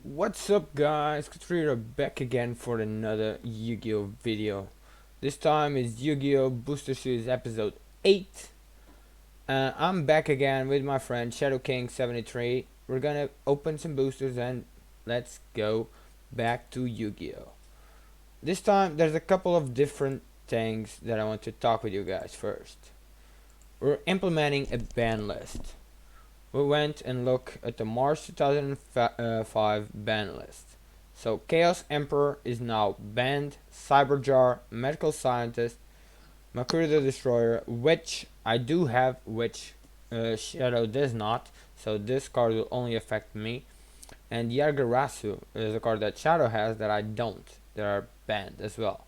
What's up guys, Katrina back again for another Yu-Gi-Oh video. This time is Yu-Gi-Oh Booster Series episode 8. I'm back again with my friend Shadow King 73. We're gonna open some boosters and let's go back to Yu-Gi-Oh. This time there's a couple of different things that I want to talk with you guys first. We're implementing a ban list. We went and looked at the March 2005 ban list. So Chaos Emperor is now banned, Cyberjar, Medical Scientist, Makura the Destroyer, which I do have, which Shadow does not, so this card will only affect me. And Yargarasu is a card that Shadow has that I don't, that are banned as well.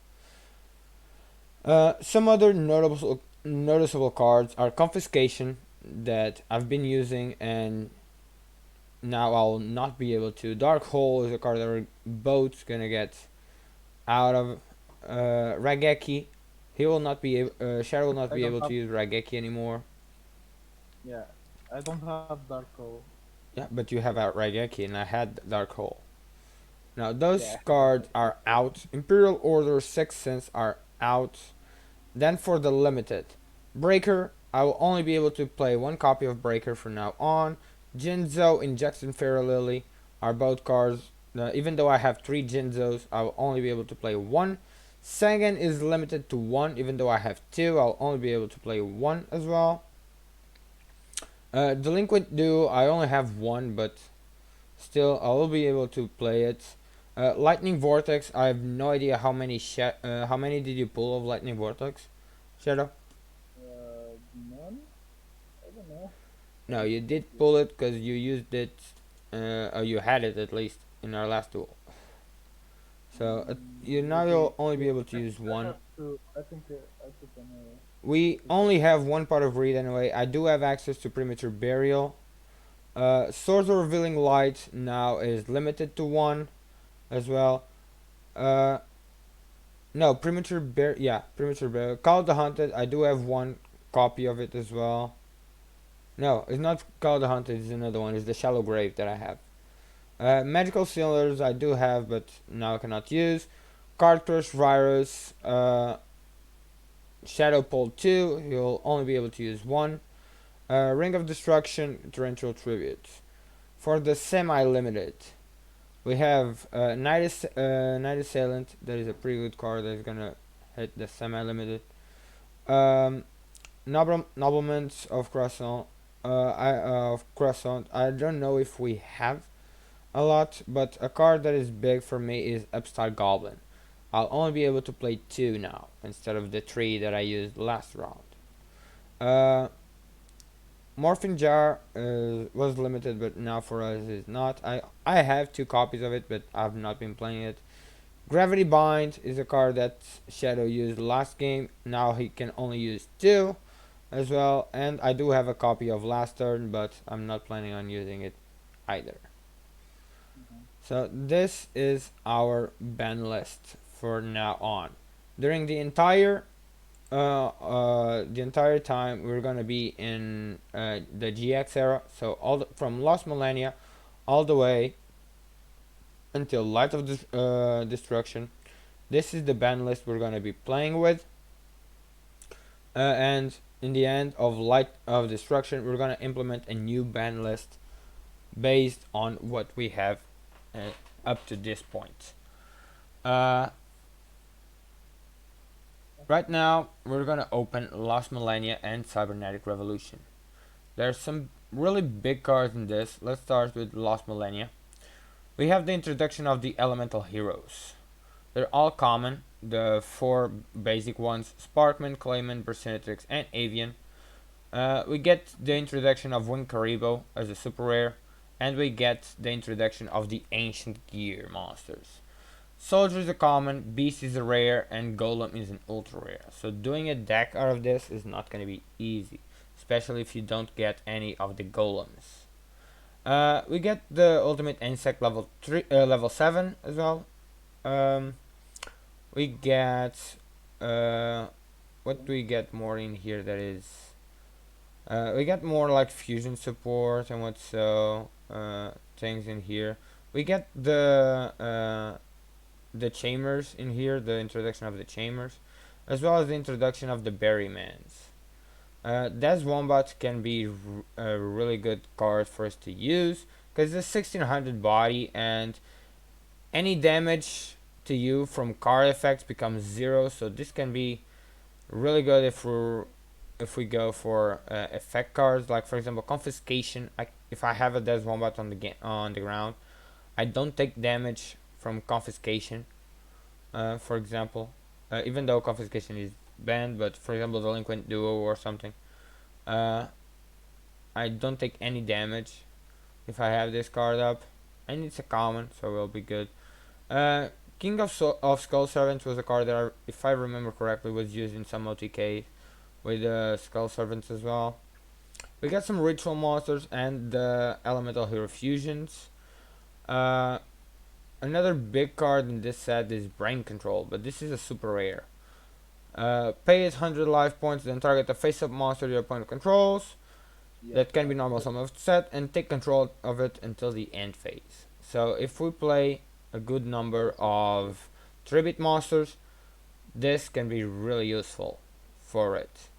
Some other noticeable cards are Confiscation that I've been using and now I'll not be able to. Dark Hole is a card that we're both gonna get out of. Rageki, he will not be able, Shadow will not be able to use Rageki anymore. Yeah, I don't have Dark Hole. Yeah, but you have out Rageki and I had Dark Hole. Now those Yeah. cards are out. Imperial Order, Sixth Sense are out. Then for the limited, Breaker, I will only be able to play one copy of Breaker from now on. Jinzo, Injection Fairy Lily are both cards. Even though I have 3 Jinzos, I will only be able to play one. Sangan is limited to 1, even though I have 2, I'll only be able to play 1 as well. Delinquent Duo, I only have 1, but still I will be able to play it. Lightning Vortex, I have no idea how many did you pull of Lightning Vortex, Shadow? None? I don't know. No, you did pull it because you used it, or you had it at least in our last duel. So you'll only be able to use I one. have to. I think I took an. We only have one part of read anyway. I do have access to Premature Burial. Swords of Revealing Light now is limited to 1 as well. Uh, no, Premature Burial. Call of the Hunted, I do have 1 copy of it as well. No, it's not Call of the Hunted, it's another one. It's the Shallow Grave that I have. Magical Cylinders I do have, but now I cannot use. Card Crush Virus, Shadow Pull 2, you'll only be able to use 1. Ring of Destruction, Torrential Tribute. For the semi-limited, we have Night Assailant, that is a pretty good card that is gonna hit the semi-limited. Noblements of Croissant, I don't know if we have a lot, but a card that is big for me is Upstart Goblin. I'll only be able to play 2 now instead of the 3 that I used last round. Morphing Jar was limited, but now for us is not. I have 2 copies of it, but I've not been playing it. Gravity Bind is a card that Shadow used last game. Now he can only use 2 as well, and I do have a copy of last turn, but I'm not planning on using it either. So this is our ban list for now on. During the entire time we're gonna be in the GX era, so from Lost Millennia all the way until Light of Destruction. This is the ban list we're gonna be playing with, and in the end of Light of Destruction we're gonna implement a new ban list based on what we have up to this point. Right now, we're gonna open Lost Millennia and Cybernetic Revolution. There's some really big cards in this. Let's start with Lost Millennia. We have the introduction of the Elemental Heroes. They're all common. The 4 basic ones: Sparkman, Clayman, Bersenatrix, and Avian. We get the introduction of Winkaribo as a super rare, and we get the introduction of the Ancient Gear monsters. Soldier is a common, Beast is a rare, and Golem is an ultra rare. So doing a deck out of this is not going to be easy, especially if you don't get any of the Golems. We get the Ultimate Insect level 7 as well. We get what do we get more in here? That is, we get more like fusion support and what so things in here. we get the chambers in here, the introduction of the chambers, as well as the introduction of the berrymans. That Wombat can be a really good card for us to use because it's 1600 body, and any damage to you from card effects becomes 0. So this can be really good if we go for effect cards, like for example confiscation. If I have a Des Wombat on the ground, I don't take damage from confiscation. For example, even though confiscation is banned, but for example delinquent duo or something, uh, I don't take any damage if I have this card up, and it's a common, so it'll be good. Uh, King of Skull Servants was a card that, if I remember correctly, was used in some OTK with Skull Servants as well. We got some ritual monsters and the elemental hero fusions. Uh, Another big card in this set is Brain Control, but this is a super rare. Pay it 100 life points, then target a face-up monster your opponent controls. Yeah. That can be normal summon of the set, and take control of it until the end phase. So if we play a good number of tribute monsters, this can be really useful for it.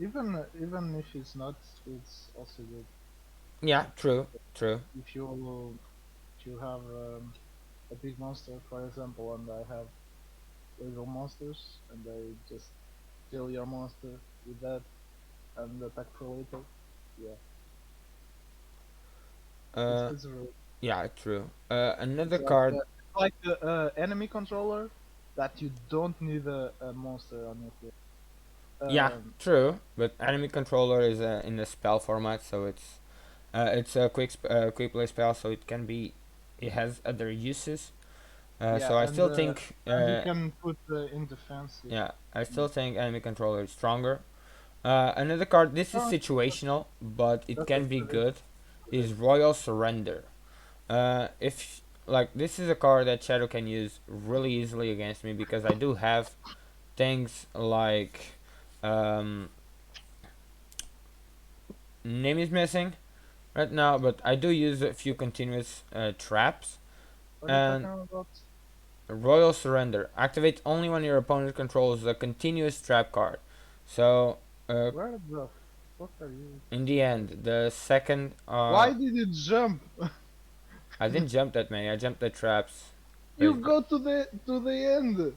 Even if it's not, it's also good. Yeah, true. If you have a big monster, for example, and I have little monsters, and I just kill your monster with that and attack for later. Yeah, it's really Yeah, true. Another it's card. like the enemy controller that you don't need a monster on your field. Yeah, true. But enemy controller is in a spell format, so it's a quick play spell, so it has other uses. Yeah, So I still think and you can put in defense. yeah, I still think enemy controller is stronger. Another card. This is Oh, situational, but it that's can be okay. good. Is Royal Surrender. If like this is a card that Shadow can use really easily against me, because I do have things like name is missing right now, but I do use a few continuous traps. What are you And talking about? Royal Surrender, activate only when your opponent controls a continuous trap card. So Where the fuck are you? in the end, the second Why did you jump? I didn't jump that many. I jumped the traps. You Basically. go to the end.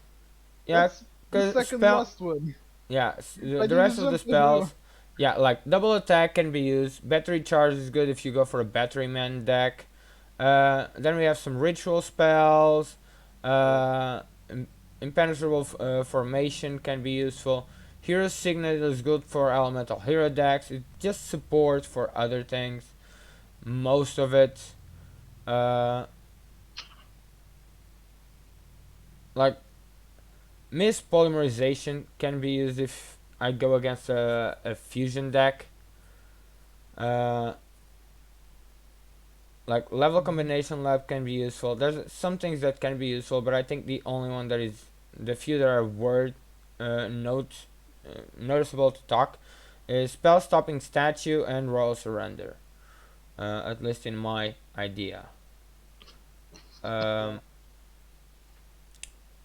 Yeah, That's the cause second spell. last one. Yeah, Why the did you rest of the jump the door? spells. Yeah, like double attack can be used. Battery charge is good if you go for a battery man deck. Then we have some ritual spells. Im- Impenetrable formation can be useful. Hero Signet is good for elemental hero decks. It just support for other things. Most of it. Uh, like Miss Polymerization can be used if I go against a fusion deck. Uh, like level combination lab can be useful. There's some things that can be useful, but I think the only one that is the few that are noticeable to talk is spell stopping statue and royal surrender. At least in my idea. Yeah. Um,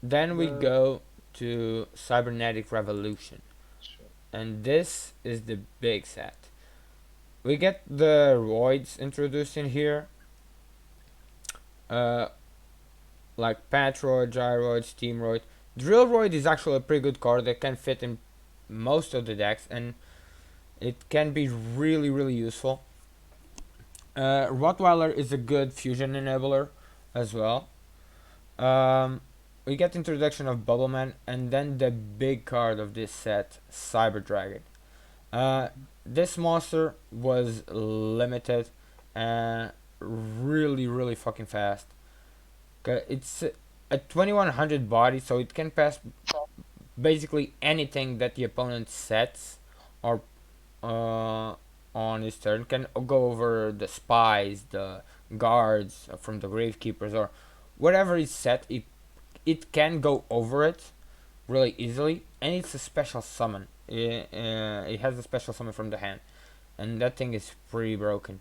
then we The go to Cybernetic Revolution, sure. and this is the big set. We get the roids introduced in here, uh, like Patroid, Gyroid, Steamroid. Drillroid is actually a pretty good card that can fit in most of the decks, and it can be really useful. Rottweiler is a good fusion enabler as well. Um, we get introduction of Bubbleman, and then the big card of this set, Cyber Dragon. Uh, this monster was limited and really fucking fast. It's a 2100 body, so it can pass basically anything that the opponent sets or on his turn. Can go over the spies, the guards from the gravekeepers, or whatever is set. It can go over it really easily, and it's a special summon. It has a special summon from the hand, and that thing is pretty broken.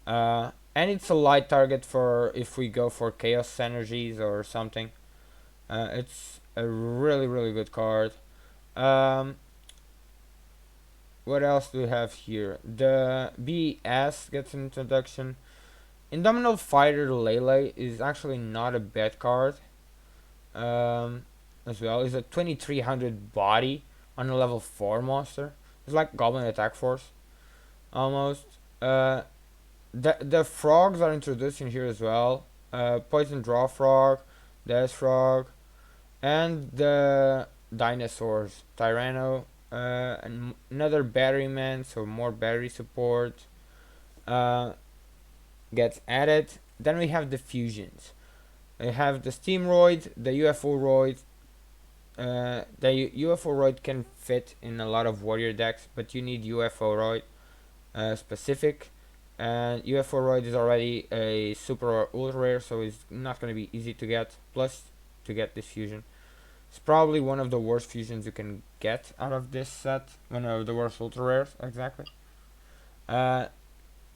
And it's a light target for if we go for chaos energies or something. It's a really good card. Um, what else do we have here? The BS gets an introduction. Indomitable Fighter Lele is actually not a bad card. As well, it's a 2300 body on a level 4 monster. It's like Goblin Attack Force almost. The frogs are introduced in here as well. Poison Draw Frog, Death Frog, and the dinosaurs. Tyranno, and another battery man, so more battery support gets added. Then we have the fusions. We have the Steamroid, the UFO Roid. The UFO Roid can fit in a lot of warrior decks, but you need UFO Roid specific. And UFO Roid is already a super or ultra rare, so it's not going to be easy to get. Plus, to get this fusion, it's probably one of the worst fusions you can get out of this set. One of the worst ultra rares, exactly. Uh,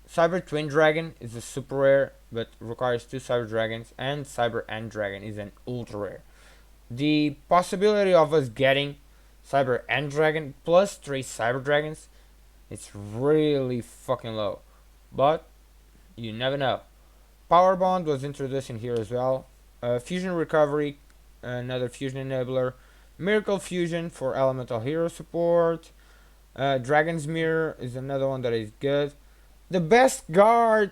Cyber Twin Dragon is a super rare, but requires 2 Cyber Dragons, and Cyber End Dragon is an ultra rare. The possibility of us getting Cyber End Dragon plus 3 Cyber Dragons, it's really fucking low. But you never know. Power Bond was introduced in here as well. Fusion Recovery, another fusion enabler. Miracle Fusion for elemental hero support. Dragon's Mirror is another one that is good. The best card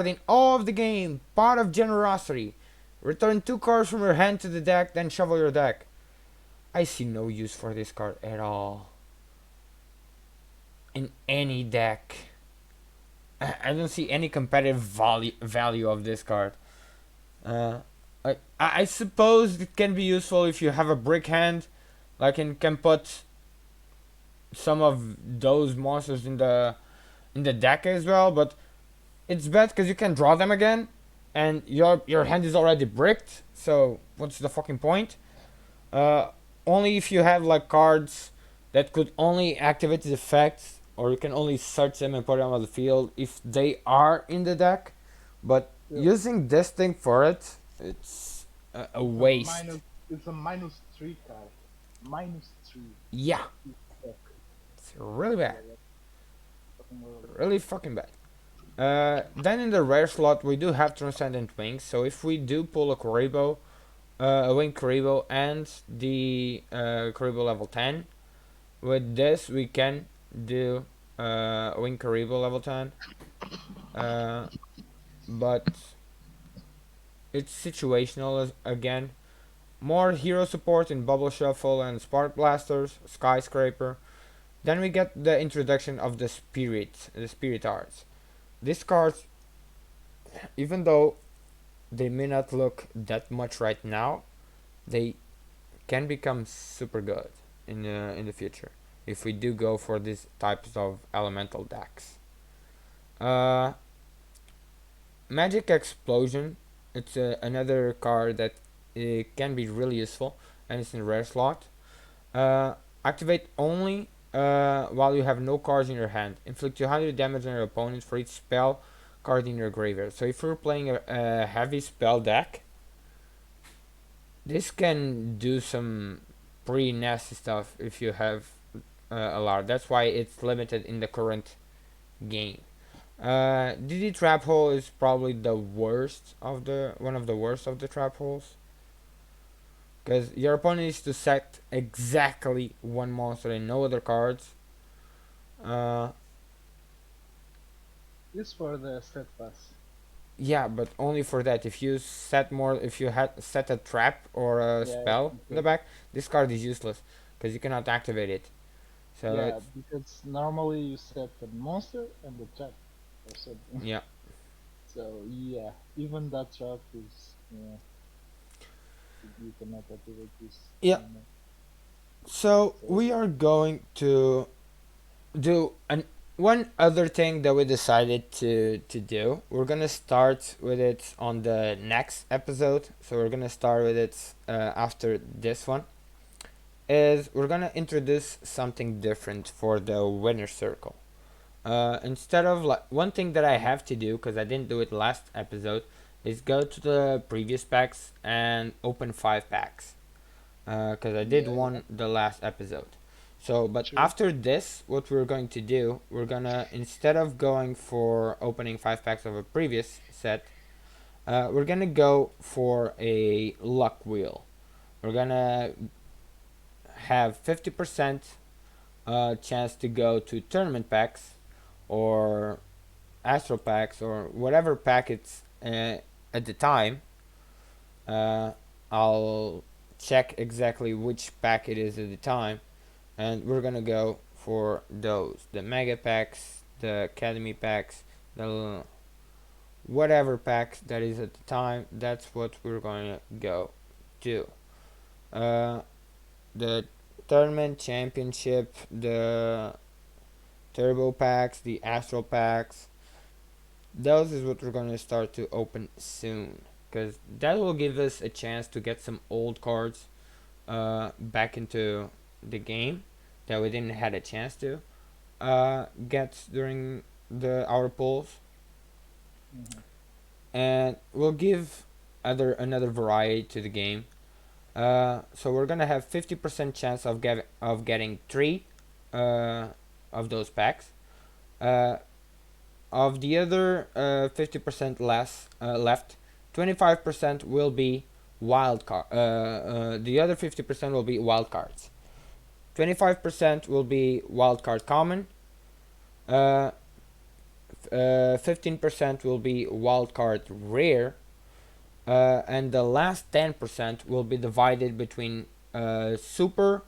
in all of the game, Pot of Generosity. Return 2 cards from your hand to the deck, then shuffle your deck. I see no use for this card at all. In any deck. I don't see any competitive value of this card. I suppose it can be useful if you have a brick hand, like and can put some of those monsters in the deck as well. But it's bad because you can draw them again, and your hand is already bricked. So what's the fucking point? Only if you have like cards that could only activate the effects, or you can only search them and put them on the field if they are in the deck. But using this thing for it, it's a waste. It's a -3 card. -3. Yeah, it's really bad. Really fucking bad. Then in the rare slot we do have Transcendent Wings. So if we do pull a Kuribo, a Wing Kuribo and the Kuribo level 10, with this we can do Wing Kuribo level 10. But it's situational again. More hero support in Bubble Shuffle and Spark Blasters, Skyscraper. Then we get the introduction of the Spirit Arts. These cards, even though they may not look that much right now, they can become super good in the future if we do go for these types of elemental decks. Magic Explosion, it's another card that can be really useful, and it's in rare slot. Activate only while you have no cards in your hand. Inflict 200 damage on your opponent for each spell card in your graveyard. So if you're playing a heavy spell deck, this can do some pretty nasty stuff if you have a lot. That's why it's limited in the current game. DD Trap Hole is probably the worst of one of the worst of the trap holes, because your opponent needs to set exactly one monster and no other cards. It's for the set pass. Yeah, but only for that. If you set more, if you had set a trap or a spell in the back, this card is useless because you cannot activate it. So yeah, because normally you set the monster and the trap or something. Yeah. So yeah, even that trap is you cannot activate this. Yeah. So we are going to do one other thing that we decided to do. We're gonna start with it on the next episode. So we're gonna start with it after this one. Is we're gonna introduce something different for the winner circle. Instead of like one thing that I have to do because I didn't do it last episode is go to the previous packs and open 5 packs because I did Yeah, yeah, one the last episode. So, but true. after this, what we're going to do, we're gonna instead of going for opening 5 packs of a previous set, we're gonna go for a luck wheel. We're gonna have 50% chance to go to tournament packs or astral packs or whatever pack it's at the time. uh, I'll check exactly which pack it is at the time, and we're gonna go for those, the mega packs, the academy packs, the whatever packs that is at the time. That's what we're going to go do. uh, the tournament championship, the turbo packs, the astral packs, those is what we're going to start to open soon, because that will give us a chance to get some old cards back into the game that we didn't had a chance to get during the our polls, Mm-hmm. and we'll give another variety to the game. So we're gonna have 50% chance of getting 3 uh, of those packs. Uh, of the other 50% less left, 25% will be wild card. The other 50% will be wild cards. 25% will be wild card common. Uh, 15% will be wild card rare. And the last 10% will be divided between super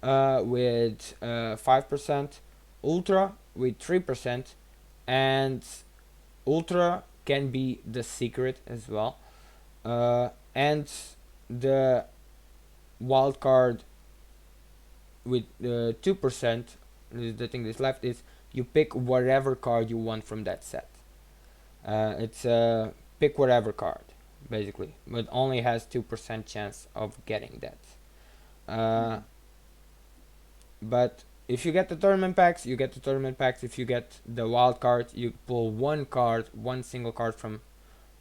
with 5%, ultra with 3%, and ultra can be the secret as well. And the wild card with 2%, the thing that's left is you pick whatever card you want from that set. It's pick whatever card, basically, but only has 2% chance of getting that. Uh, Mm-hmm. but if you get the tournament packs, you get the tournament packs. If you get the wild card, you pull one single card from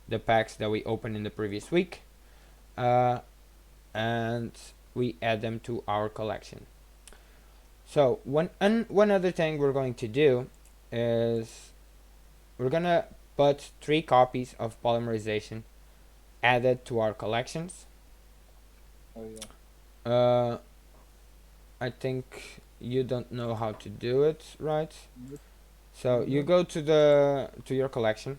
the packs that we opened in the previous week, uh, and we add them to our collection. So one other thing we're going to do is we're gonna put 3 copies of polymerization added to our collections. Oh yeah. Uh, I think you don't know how to do it, right? Nope. So you Nope. go to your collection,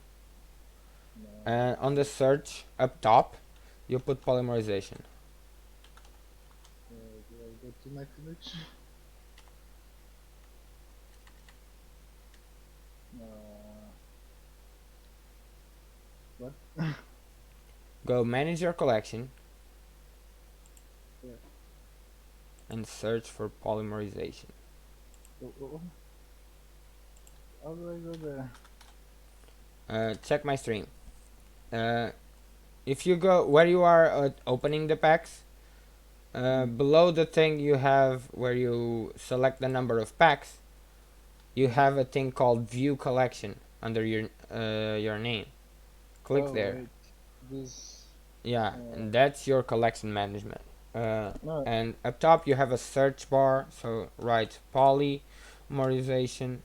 No. and on the search up top, you put polymerization. Do I go to my collection? Uh, what? Go manage your collection Yeah. and search for polymerization. Oh. How do I go there? Check my stream. Uh, if you go where you are opening the packs, Mm. below the thing you have where you select the number of packs, you Mm. have a thing called View Collection under your name. Click Oh there. wait. This. Yeah, Uh, and that's your collection management. no. And up top you have a search bar, so write polymerization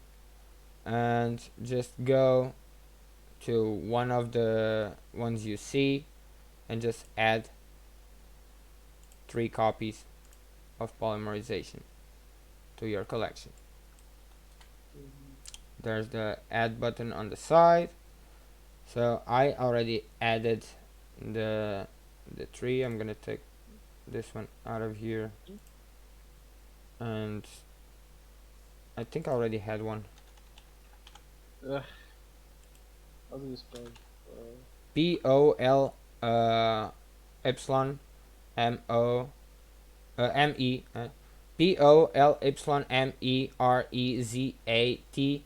and just go to one of the ones you see and just add 3 copies of polymerization to your collection. There's the add button on the side. So I already added the 3. I'm gonna take this one out of here, and I think I already had one. Ugh, how do you spell? POL epsilon MO ME POL epsilon MEREZATYON.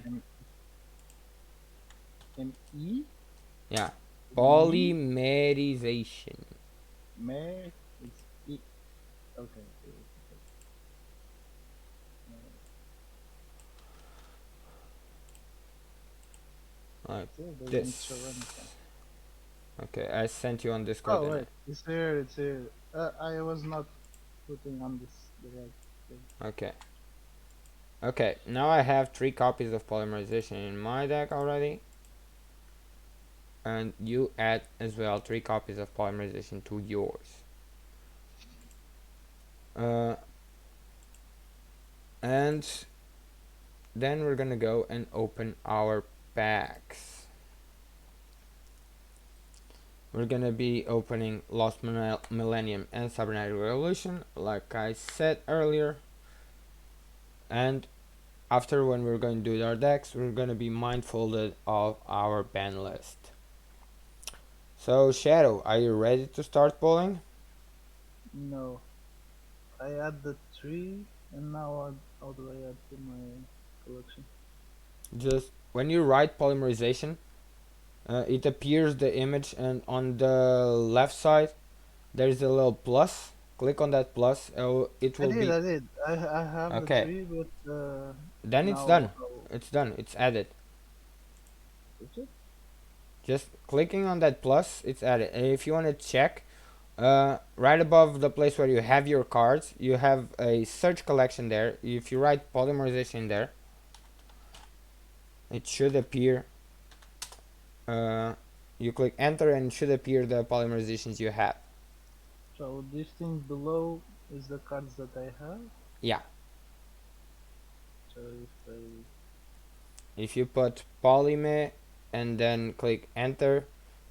M M E. Yeah, Me. polymerization. Me. It's E. Okay. Okay. Uh, Like Still doesn't show anything. this. Okay, I sent you on Discord, Oh didn't wait, it's here, it's here. I was not putting on this the right thing. I? Okay. Okay, now I have 3 copies of polymerization in my deck already. And you add as well 3 copies of polymerization to yours. And then we're gonna go and open our packs. We're gonna be opening Lost Millennium and Cybernetic Revolution, like I said earlier. And after, when we're going to do our decks, we're gonna be mindful of our ban list. So Shadow, are you ready to start pulling? No, I add the 3 and now how do I add to my collection? Just when you write polymerization, it appears the image, and on the left side there's a little plus. Click on that plus. It will be I did. I have the okay. 3, but Then it's now done. how It's done. It's added. is it? Just clicking on that plus, it's added. And if you want to check, right above the place where you have your cards, you have a search collection there. If you write polymerization there, it should appear. You click enter and it should appear the polymerizations you have. So this thing below is the cards that I have. Yeah. So if I If you put polyme and then click enter,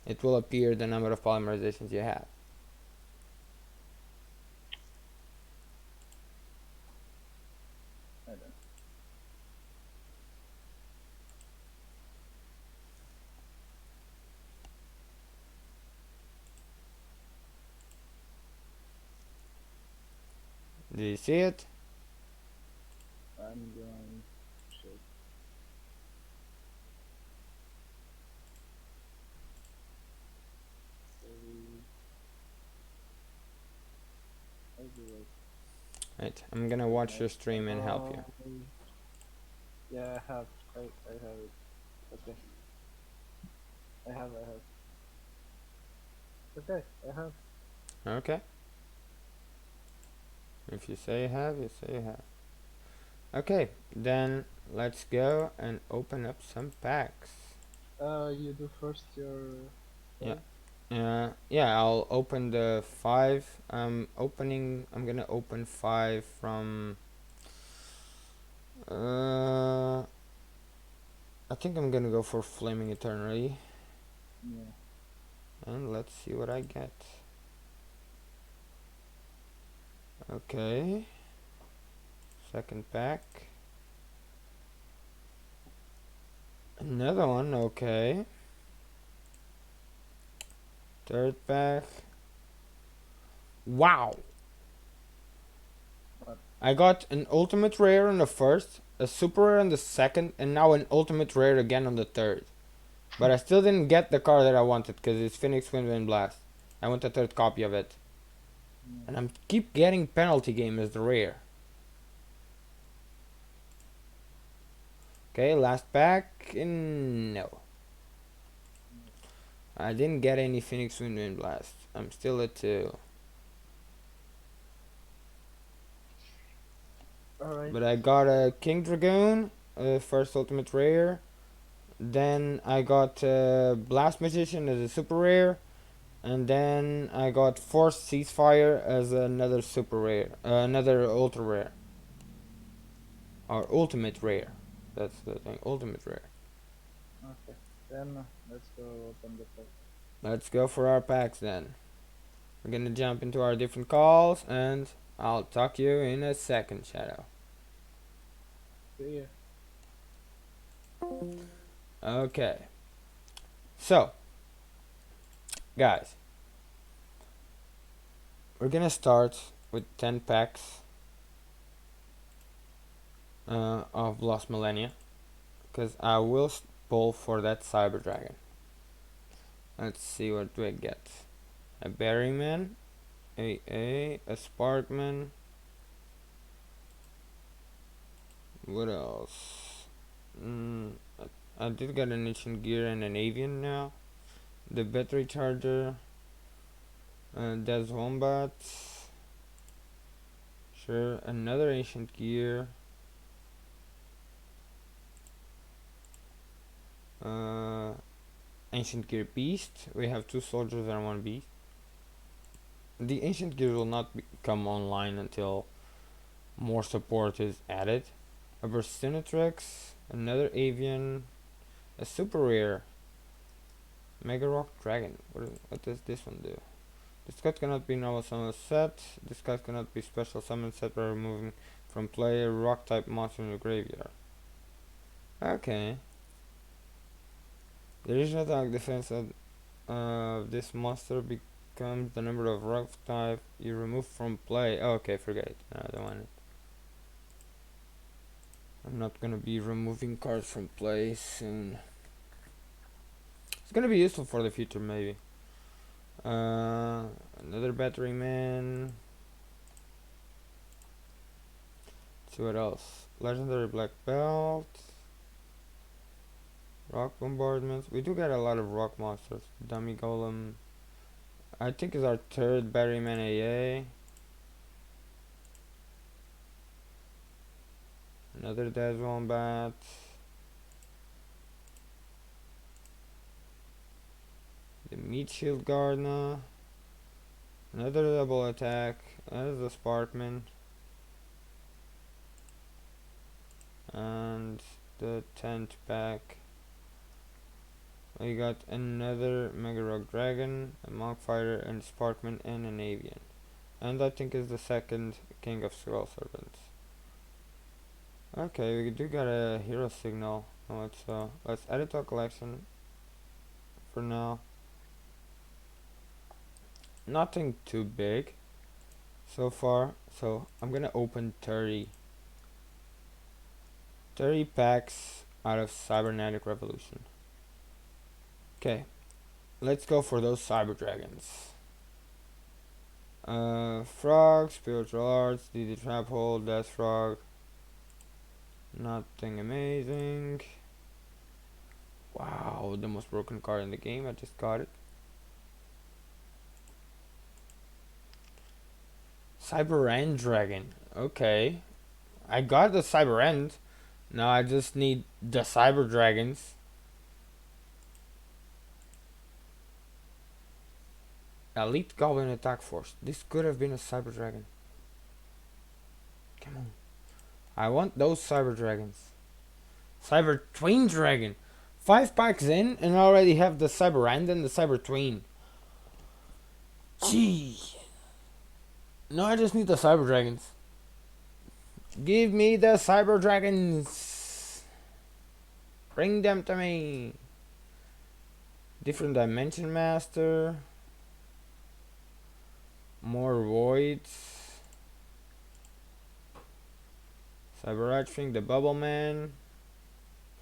it will appear the number of polymerizations you have. I don't. Do you see it? I'm going to check. I'll do it. Right. I'm gonna watch your stream and help you. Yeah, I have. I have it. Okay. I have. I have. Okay. I have. Okay. If you say you have, you say you have. Okay, then let's go and open up some packs. You do first your Yeah. 5. Yeah, I'll open the 5. I'm gonna open 5 from I think I'm gonna go for Flaming Eternity. Yeah. And let's see what I get. Okay. Second pack. Another one, okay. Third pack. Wow! What? I got an ultimate rare on the first, a super rare on the second, and now an ultimate rare again on the third. But I still didn't get the card that I wanted because it's Phoenix Wind Blast. I want a third copy of it. Yeah. And I keep getting Penalty Game as the rare. Okay, last pack. No. I didn't get any Phoenix Wind Blast. I'm still at 2. All right. But I got a King Dragoon, first ultimate rare. Then I got Blast Magician as a super rare. And then I got Forced Ceasefire as another super rare. Another ultra rare. Or ultimate rare. That's the thing. Ultimate rare. Okay. Then let's go open the pack. Let's go for our packs then. We're gonna jump into our different calls and I'll talk to you in a second, Shadow. See ya. Okay. So, guys, we're gonna start with 10 packs of Lost Millennia, because I will pull for that Cyber Dragon. Let's see what do I get. A Berryman, a Sparkman. What else? A I did get an ancient gear and an avian now. The battery charger. That's wombat. Sure, another ancient gear. Uh, ancient gear beast. We have 2 soldiers and 1 beast. The ancient gear will not come online until more support is added. A Burstinatrix, another avian, a super rare Mega Rock Dragon. What does this one do? This card cannot be normal summon set. This card cannot be special summon set by removing from play a rock type monster in your graveyard. Okay. The original attack defense of this monster becomes the number of rock type you remove from play. Oh, okay, forget it. No, I don't want it. I'm not gonna be removing cards from play soon. It's gonna be useful for the future, maybe. Another battery man. Let's see what else. Legendary black belt. Rock bombardments. We do get a lot of rock monsters. Dummy golem. I think is our 3rd battery man AA. Another Daz Wombat. The Meat Shield Gardener. Another double attack. There's the Sparkman. And the 10th pack. We got another Mega Rock Dragon, a Monk Fighter, and Sparkman, and an Avian. And I think is the 2nd King of Skull Serpents. Okay, we do got a hero signal. Let's add it to our collection for now. Nothing too big so far, so I'm gonna open 30 packs out of Cybernetic Revolution. Okay, let's go for those Cyber Dragons. Frog, Spiritual Arts, DD Trap Hole, Death Frog. Nothing amazing. Wow, the most broken card in the game. I just got it. Cyber End Dragon. Okay. I got the Cyber End. Now I just need the Cyber Dragons. Elite Goblin Attack Force. This could have been a Cyber Dragon. Come on. I want those Cyber Dragons. Cyber Twin Dragon. 5 packs in and I already have the Cyber End and the Cyber Twin. Gee. No, I just need the Cyber Dragons. Give me the Cyber Dragons. Bring them to me. Different Dimension Master. More Voids. Cyber Archfang, the Bubble Man.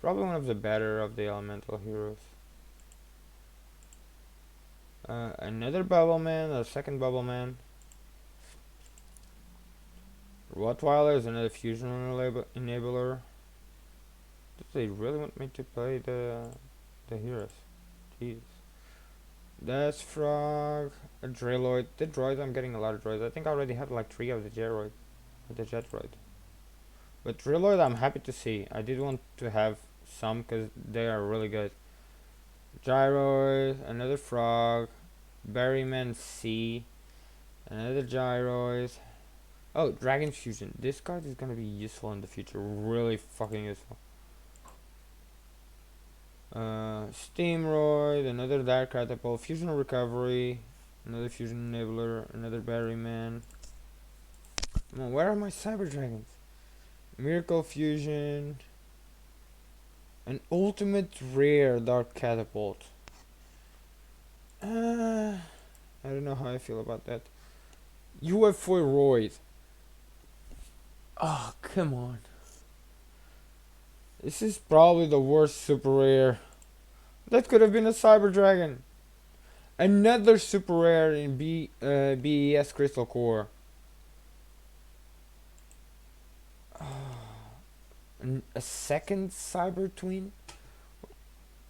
Probably one of the better of the elemental heroes. Another Bubble Man, a 2nd Bubble Man. Rottweiler is another fusion enabler. Do they really want me to play the heroes? Jeez. That's Frog, a Drilloid. The droids, I'm getting a lot of droids. I think I already have like 3 of the Jetroid, the Jetroid. But Drilloid, I'm happy to see. I did want to have some because they are really good. Gyroid, another Frog, Berryman C, another Gyroid. Oh, Dragon Fusion. This card is gonna be useful in the future. Really fucking useful. Steamroid, another Dark Catapult, Fusion Recovery, another Fusion Enabler, another Berryman. Come on, where are my Cyber Dragons? Miracle Fusion, an Ultimate Rare Dark Catapult. I don't know how I feel about that. UFO Roid. Oh, come on. This is probably the worst super rare. That could have been a Cyber Dragon. Another super rare in BES Crystal Core. A 2nd Cyber Twin?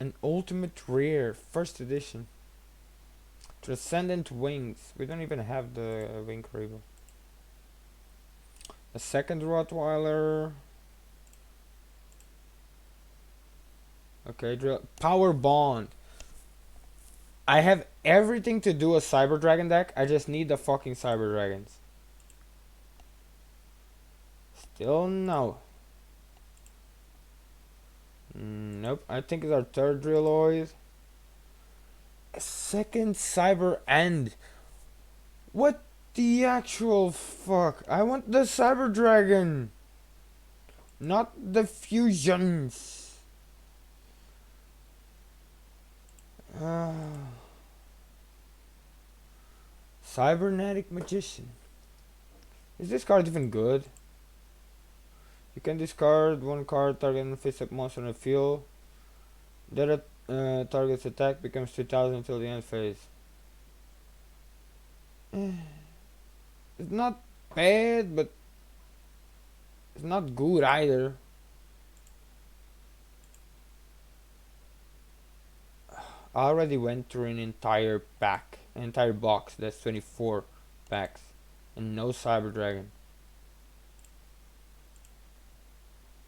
An ultimate rare, first edition. Transcendent Wings. We don't even have the wing Karibo. A second Rottweiler. Okay, drill. Power Bond. I have everything to do a Cyber Dragon deck. I just need the fucking Cyber Dragons. Still no. Nope. I think it's our third Drilloid. A second Cyber End. What the actual fuck? I want the Cyber Dragon. Not the fusions. Cybernetic Magician. Is this card even good? You can discard one card targeting face-up monster on the field. That target's attack becomes 2000 until the end phase. It's not bad, but it's not good either. I already went through an entire pack, an entire box. That's 24 packs, and no Cyber Dragon.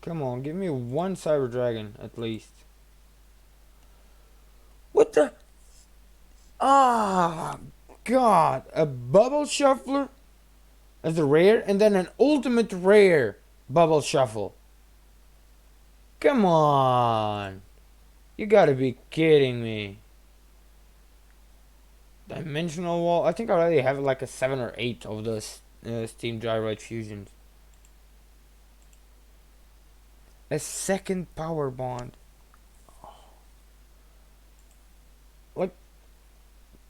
Come on, give me one Cyber Dragon at least. What the? Ah, God! A Bubble Shuffler as a rare, and then an ultimate rare Bubble Shuffle. Come on! You gotta be kidding me. Dimensional Wall. I think I already have like a 7 or 8 of those Steam Gyroid fusions. A second Power Bond. Like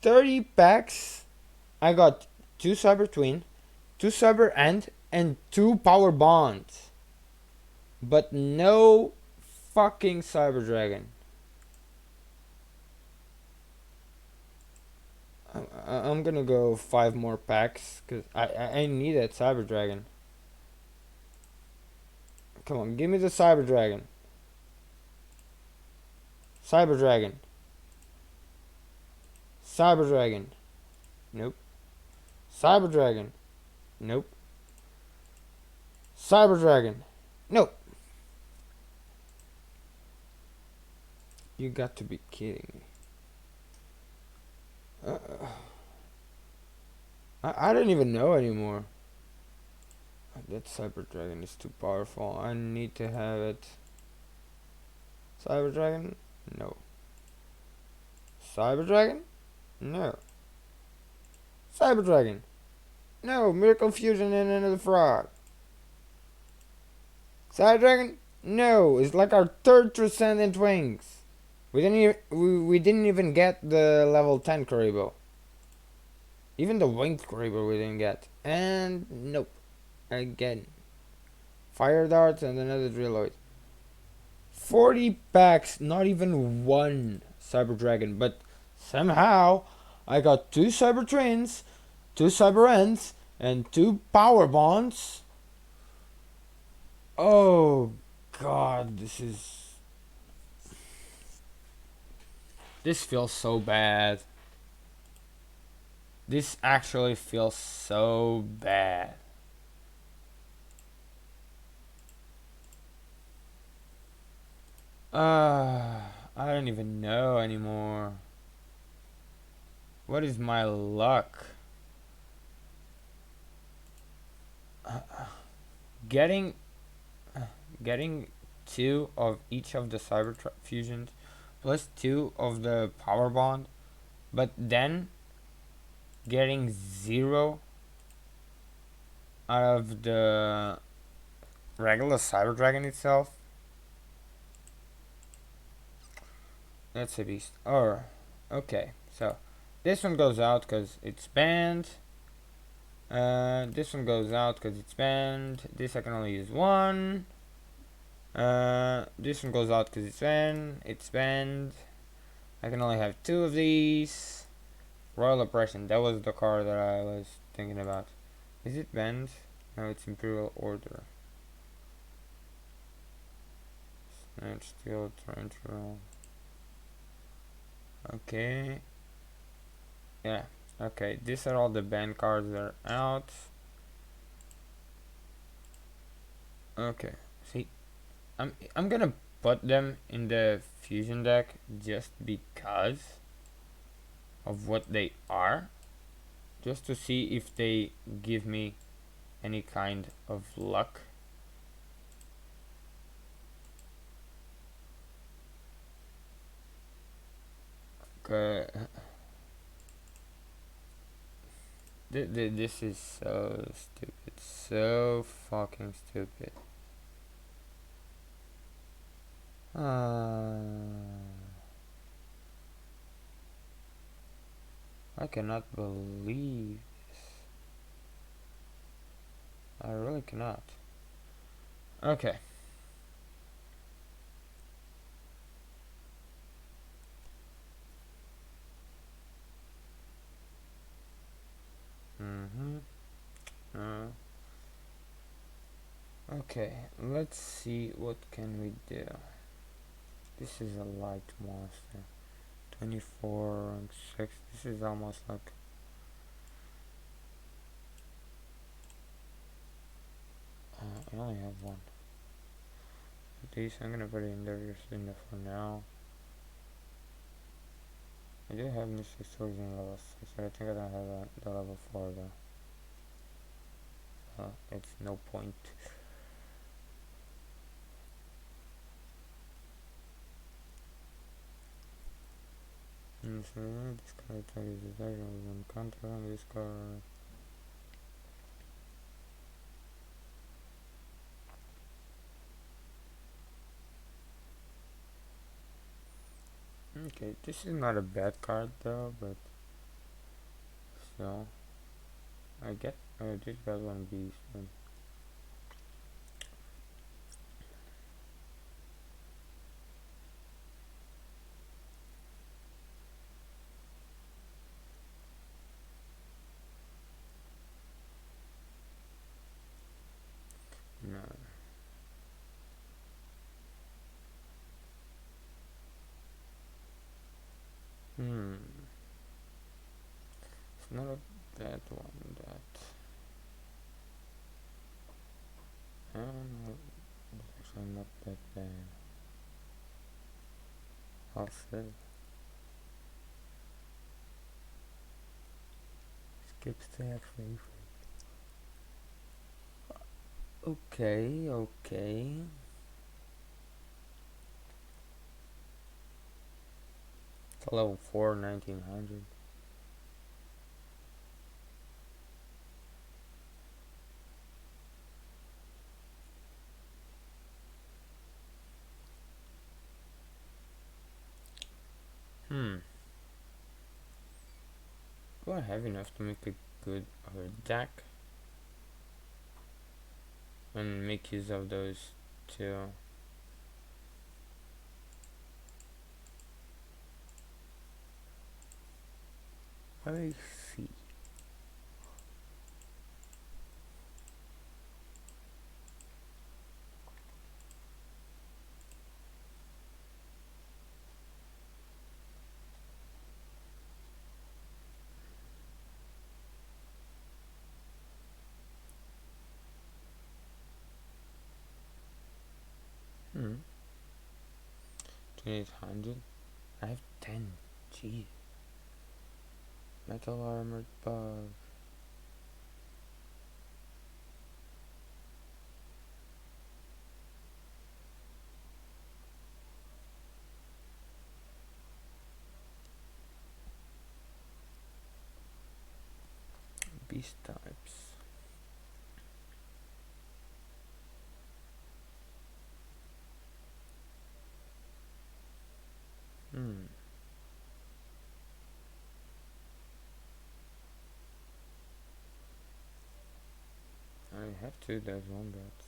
30 packs. I got 2 Cyber Twin, 2 Cyber End, and 2 Power Bonds. But no fucking Cyber Dragon. I'm gonna go 5 more packs because I need that Cyber Dragon. Come on, give me the Cyber Dragon. Cyber Dragon. Cyber Dragon. Nope. Cyber Dragon. Nope. Cyber Dragon. Nope. You got to be kidding me. I don't even know anymore. That Cyber Dragon is too powerful. I need to have it. Cyber Dragon? No. Cyber Dragon? No. Cyber Dragon? No. Miracle Fusion and another frog. Cyber Dragon? No. It's like our third Transcendent Wings. We didn't even get the level 10 Karibo. Even the winged Karibo we didn't get. And nope. Again. Fire darts and another Drilloid. 40 packs, not even one Cyber Dragon, but somehow I got 2 Cyber Twins, 2 Cyber Ends, and 2 Power Bonds. Oh God, this feels so bad. This actually feels so bad. I don't even know anymore. What is my luck? Getting 2 of each of the Cyber Fusions plus 2 of the Power Bond, but then getting 0 out of the regular Cyber Dragon itself. That's a beast. Oh, okay. So this one goes out because it's banned. This one goes out because it's banned. This I can only use 1. This one goes out because it's banned. It's banned. I can only have 2 of these. Royal Oppression. That was the card that I was thinking about. Is it banned? No, it's Imperial Order. Snatch, Steel, Torrential. Okay. Yeah. Okay. These are all the banned cards that are out. Okay. See, I'm gonna put them in the fusion deck just because of what they are, just to see if they give me any kind of luck. Okay. This is so stupid, so fucking stupid. I cannot believe this. I really cannot. Okay. Mm-hmm. Okay, let's see what can we do. This is a light monster. 24 and 6. This is almost like... I only have one. These, I'm gonna put it in there just in there for now. I do have Mystic Swords in level 6, but I think I don't have the level 4 though. It's no point. This card targets the target with one counter on this card. Okay, this is not a bad card though, but still, I get. I did get one beast. But no. It's not a bad one. That. It's actually not that bad. I'll say. Skip stack free. Okay, okay. It's a level 4, 1900. Do I have enough to make a good deck? And make use of those two. I see. Hmm. 2800. I have 10. Gee. Metal armored bug. Beast types. I have two Death Wombats.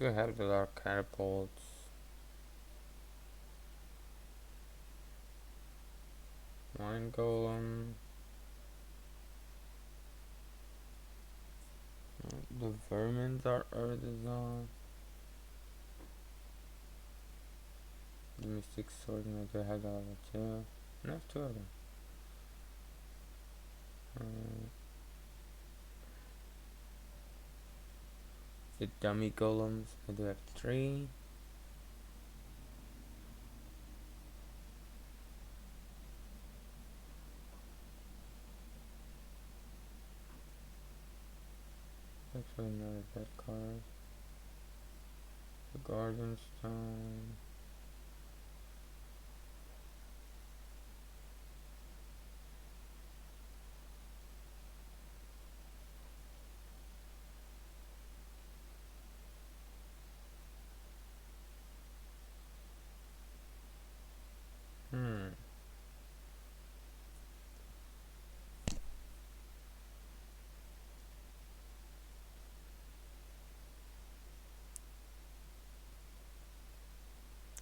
do have the dark catapults. Mine golem. The vermins are redesigned. The mystic sword, no, do I have that one too? I have two of them. The dummy golems, I do have 3. Actually, another bad card. The Guardian Stone.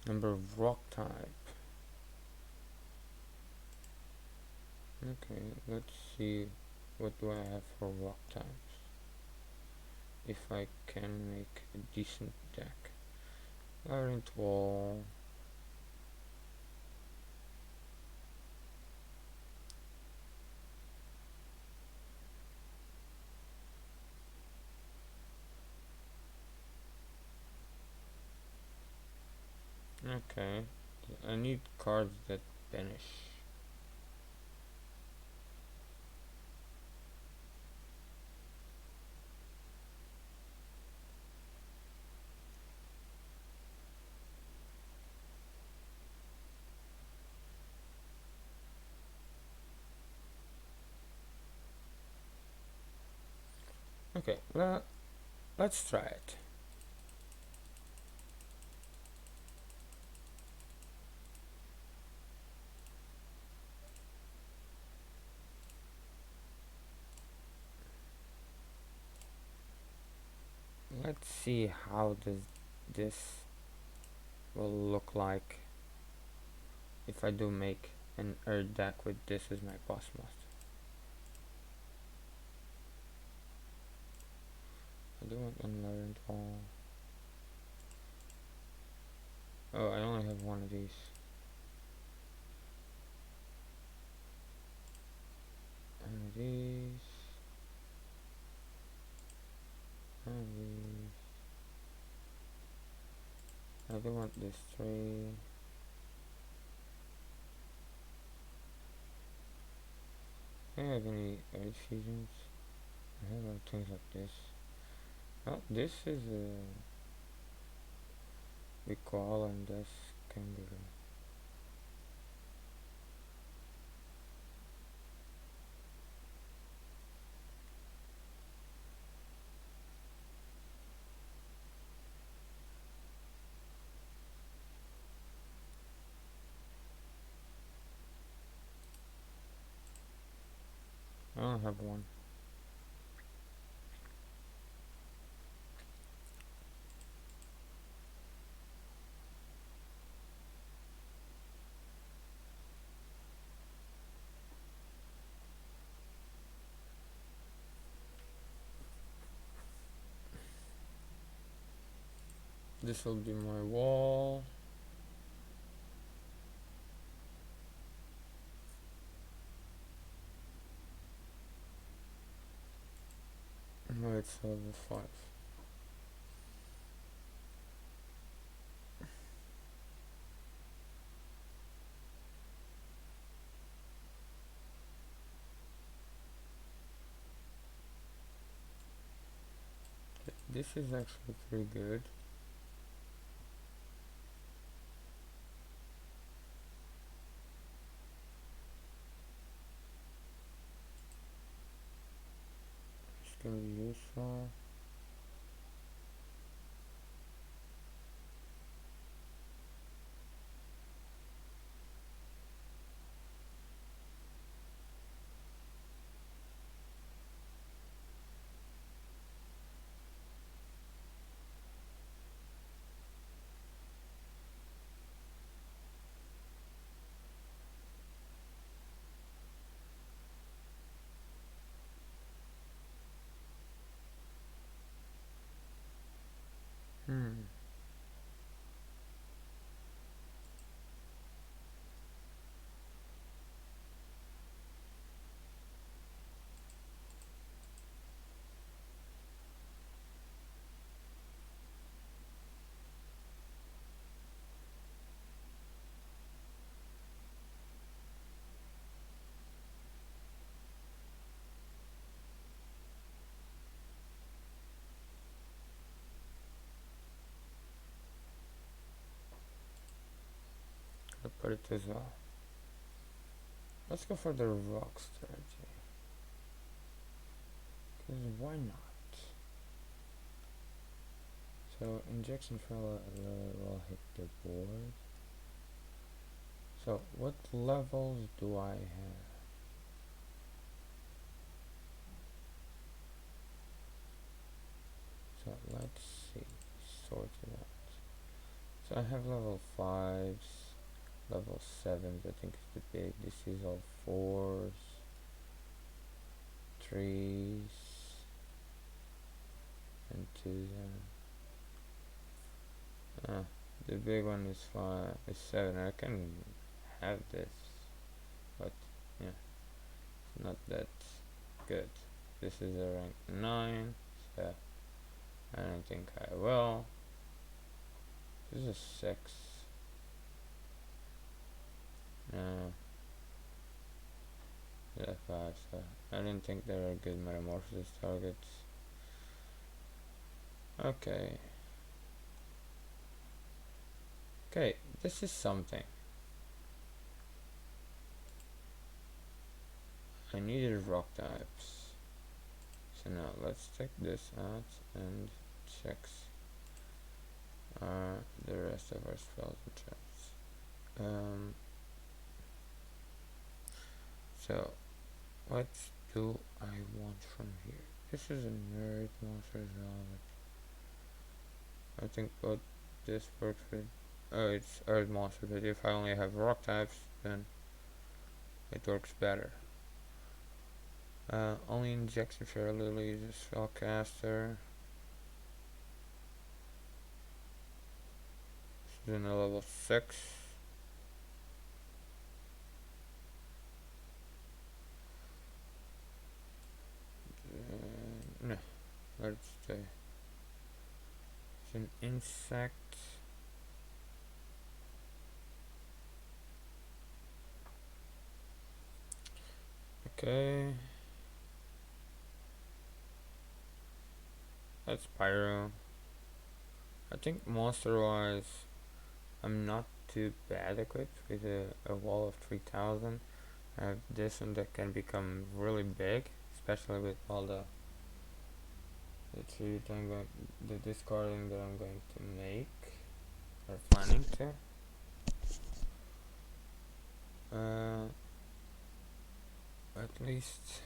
Number of rock type. Okay, let's see what do I have for rock types. If I can make a decent deck. Labyrinth Wall. Okay, I need cards that banish. Okay, well, let's try it. Let's see how this will look like if I do make an Earth deck with this as my boss master. I do want Unlearned Wall. Oh, I only have one of these. One of these. One of these. I do want this 3. Do I have any Earth fusions? I have things like this. Oh, this is a recall and this can be I only have one. This will be my wall. No, it's level 5. This is actually pretty good. It's gonna be useful. put it as well. Let's go for the rock strategy. Because why not? So injection fella will hit the board. So what levels do I have? So let's see, sort it out. So I have level 5s, level 7s, I think is the big. This is all 4s, 3s, and 2s. The big one is 7. I can have this, but yeah, it's not that good. This is a rank 9, so I don't think I will. This is a 6. No. Yeah, 5, so I didn't think they were good metamorphosis targets. Okay. Okay, this is something. I needed rock types. So now let's take this out and check the rest of our spells and traps. So what do I want from here? This is a nerd monster as well. I think both this works with it's earth monster, but if I only have rock types then it works better. Only injection fair lily is a spellcaster. This is in a level 6. No, let's stay. It's an insect. Okay. That's Pyro. I think monster wise, I'm not too bad equipped with a wall of 3000. I have this one that can become really big, especially with all the discarding that I'm going to make, or planning to. At least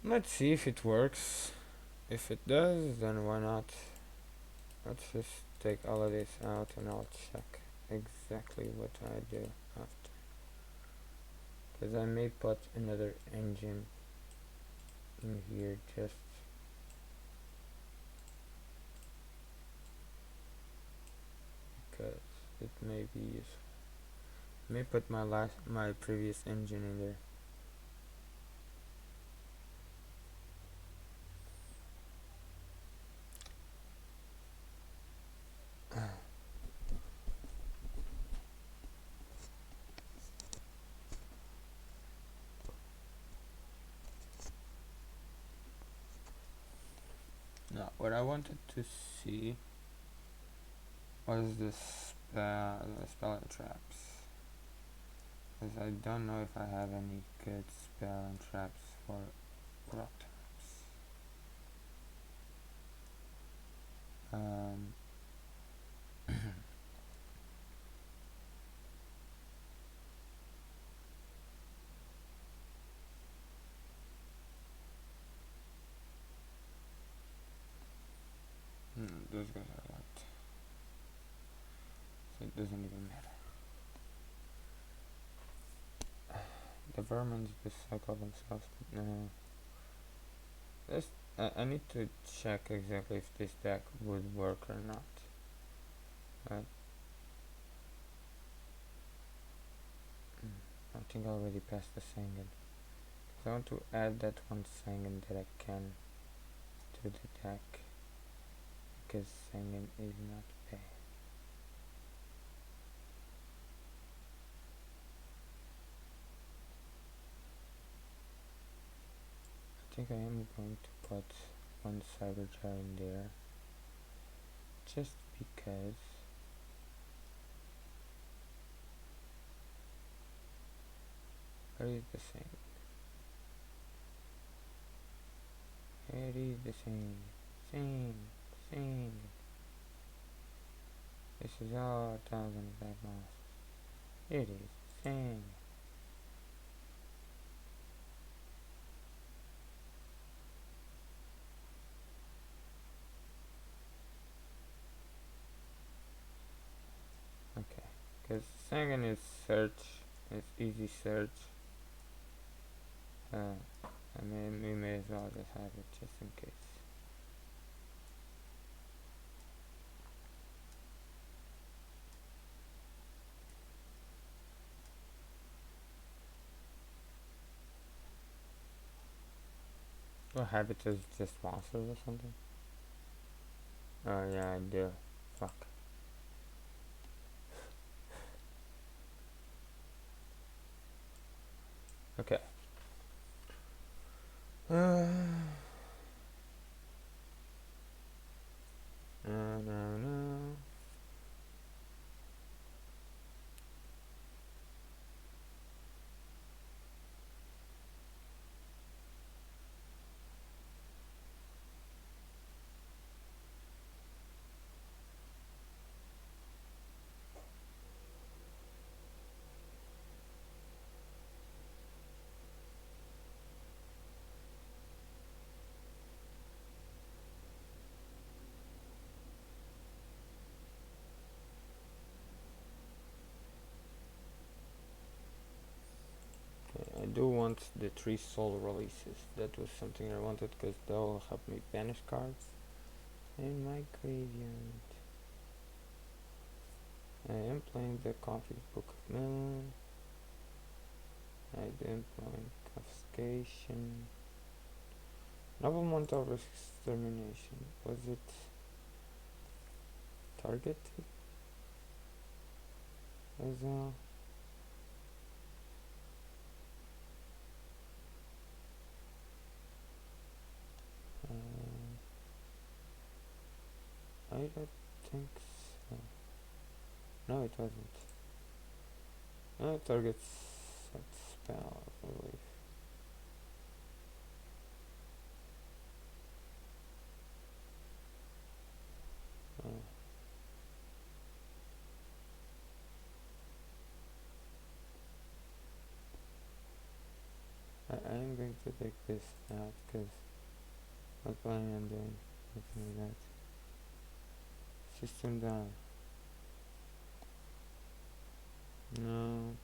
let's see if it works. If it does, then why not? Let's just take all of this out and I'll check exactly what I do after. Because I may put another engine in here just because it may be useful. I may put my previous engine in there. Now, what I wanted to see was the spell and traps. Because I don't know if I have any good spell and traps for rock types. Those guys are light, so it doesn't even matter. The vermins just cycle themselves. No. This I need to check exactly if this deck would work or not. Right. I think I already passed the Sangan. I want to add that one Sangan that I can to the deck. because singing is not bad. I think I am going to put one cyber jar in there just because. Where is the thing? Where is the thing? Sing. This is all thousand black moss. It is. Sing. Okay. Because singing is search. It's easy search. We may as well just have it just in case. Or have it as just monsters or something? Oh yeah, I do. Fuck. Okay. No. I do want the 3 soul releases. That was something I wanted because that will help me banish cards in my graveyard. I am playing the Conflict Book of Moon. I am playing Confiscation. Novel Mental Extermination. Was it targeted as well? I don't think so. No, it wasn't. No, targets that spell, I believe. I am going to take this out because I'm planning on doing something like that. System down. No.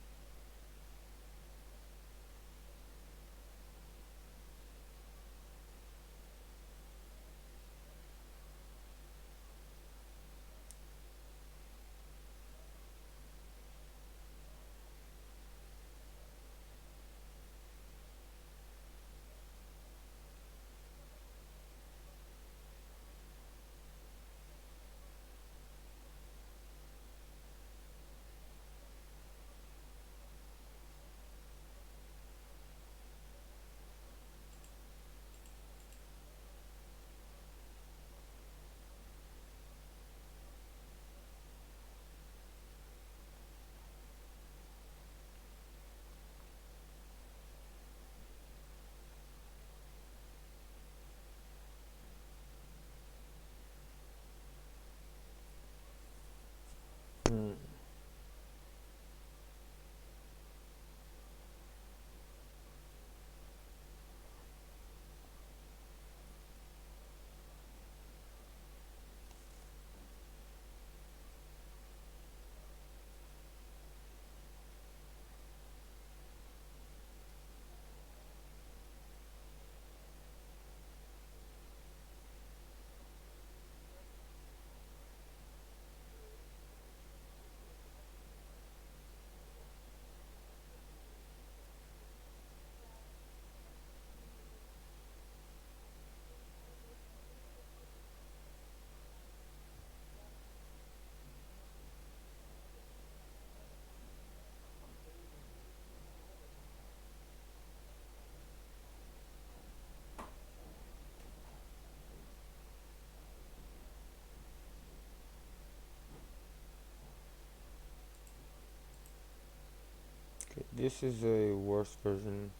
this is a worse version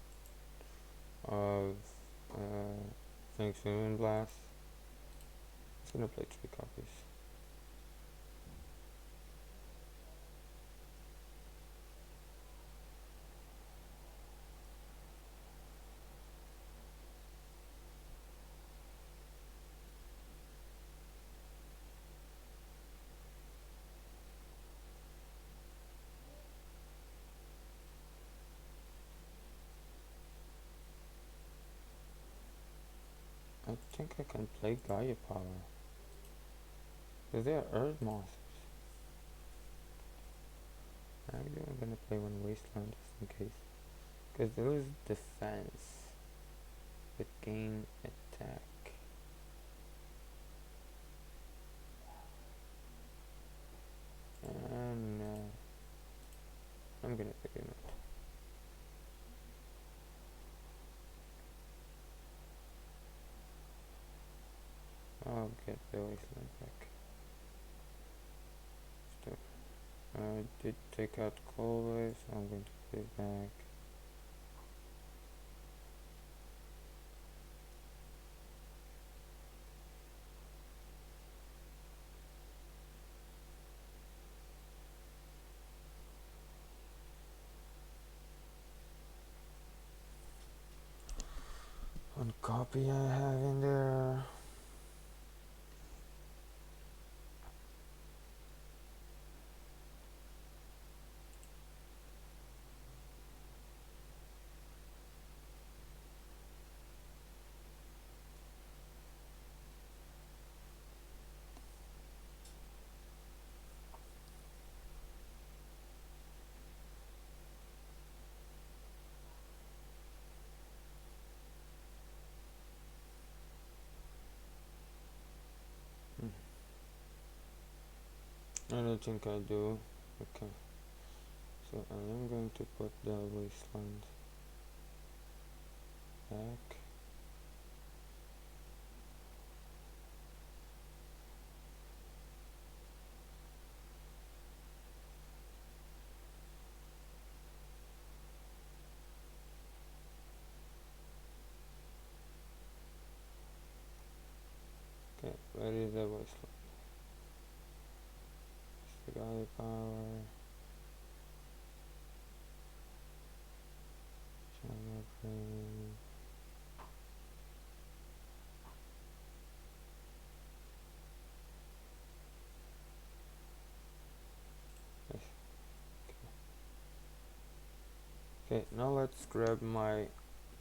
of Nuxanor Blast. It's gonna play 3 copies. I think I can play Gaia Power. Because they are Earth monsters. Actually, I'm gonna play one Wasteland just in case. Because they lose defense, but gain attack. No. I'm gonna take it. I'll get the Wasteland back. Stop. I did take out Cold Wave, so I'm going to put it back. One copy I have in there. I don't think I do. Okay. So I am going to put the Wasteland back. Okay, where is the Wasteland? The Gaia Power. Channel Brain. Yes. Okay, now let's grab my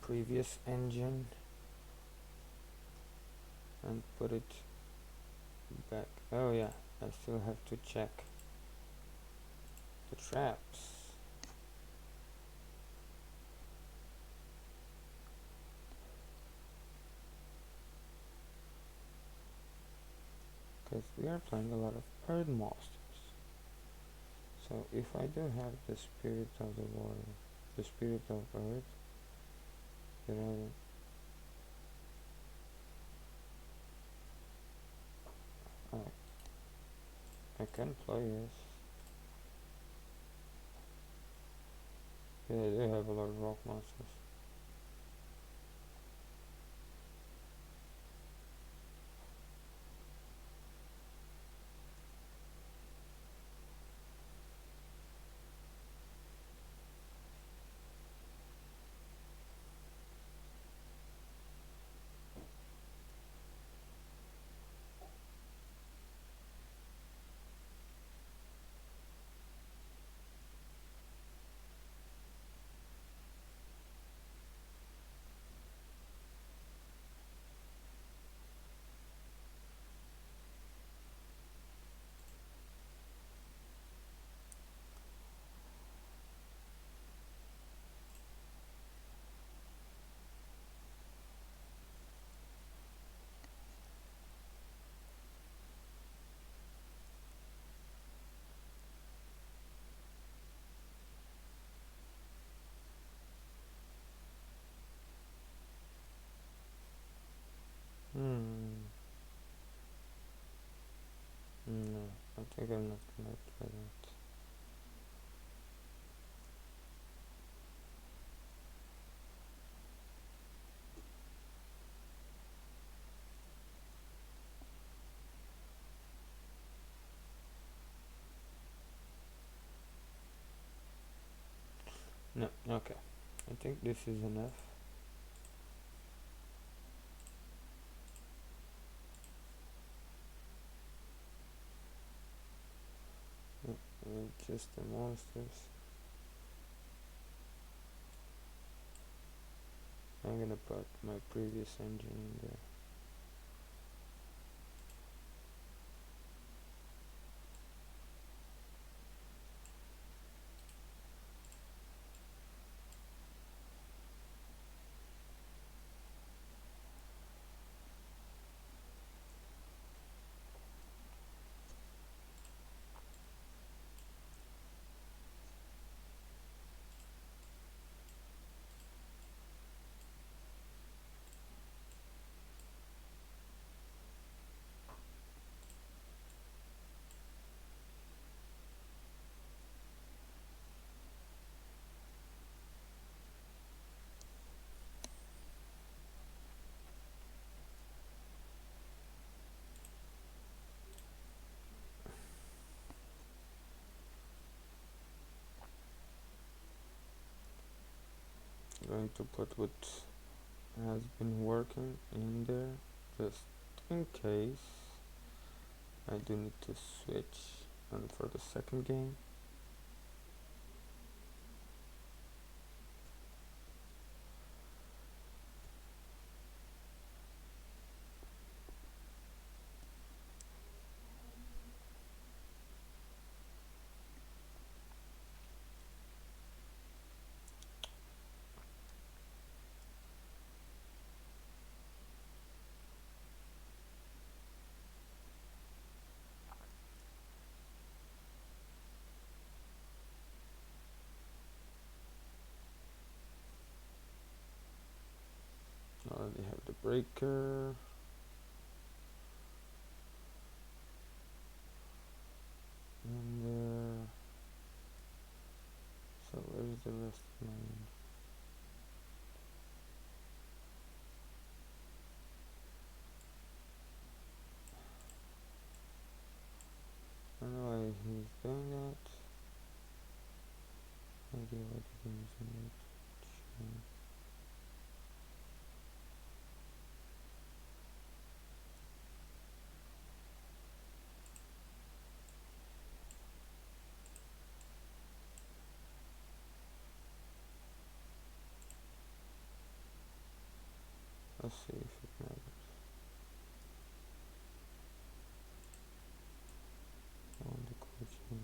previous engine and put it back. Oh yeah, I still have to check the traps. Because we are playing a lot of Earth monsters. So if I do have the Spirit of the Water, the Spirit of Earth, then I can play this. Yeah, they have a lot of rock monsters. No, I think I'm not gonna play that. No, okay. I think this is enough. Just the monsters. I'm gonna put my previous engine in there. Going to put what has been working in there just in case I do need to switch on for the second game. I already have the breaker. And there. So where's the rest of my engine? I don't know why he's doing that. No idea what the game is in it. Let's see if it matters. On the question.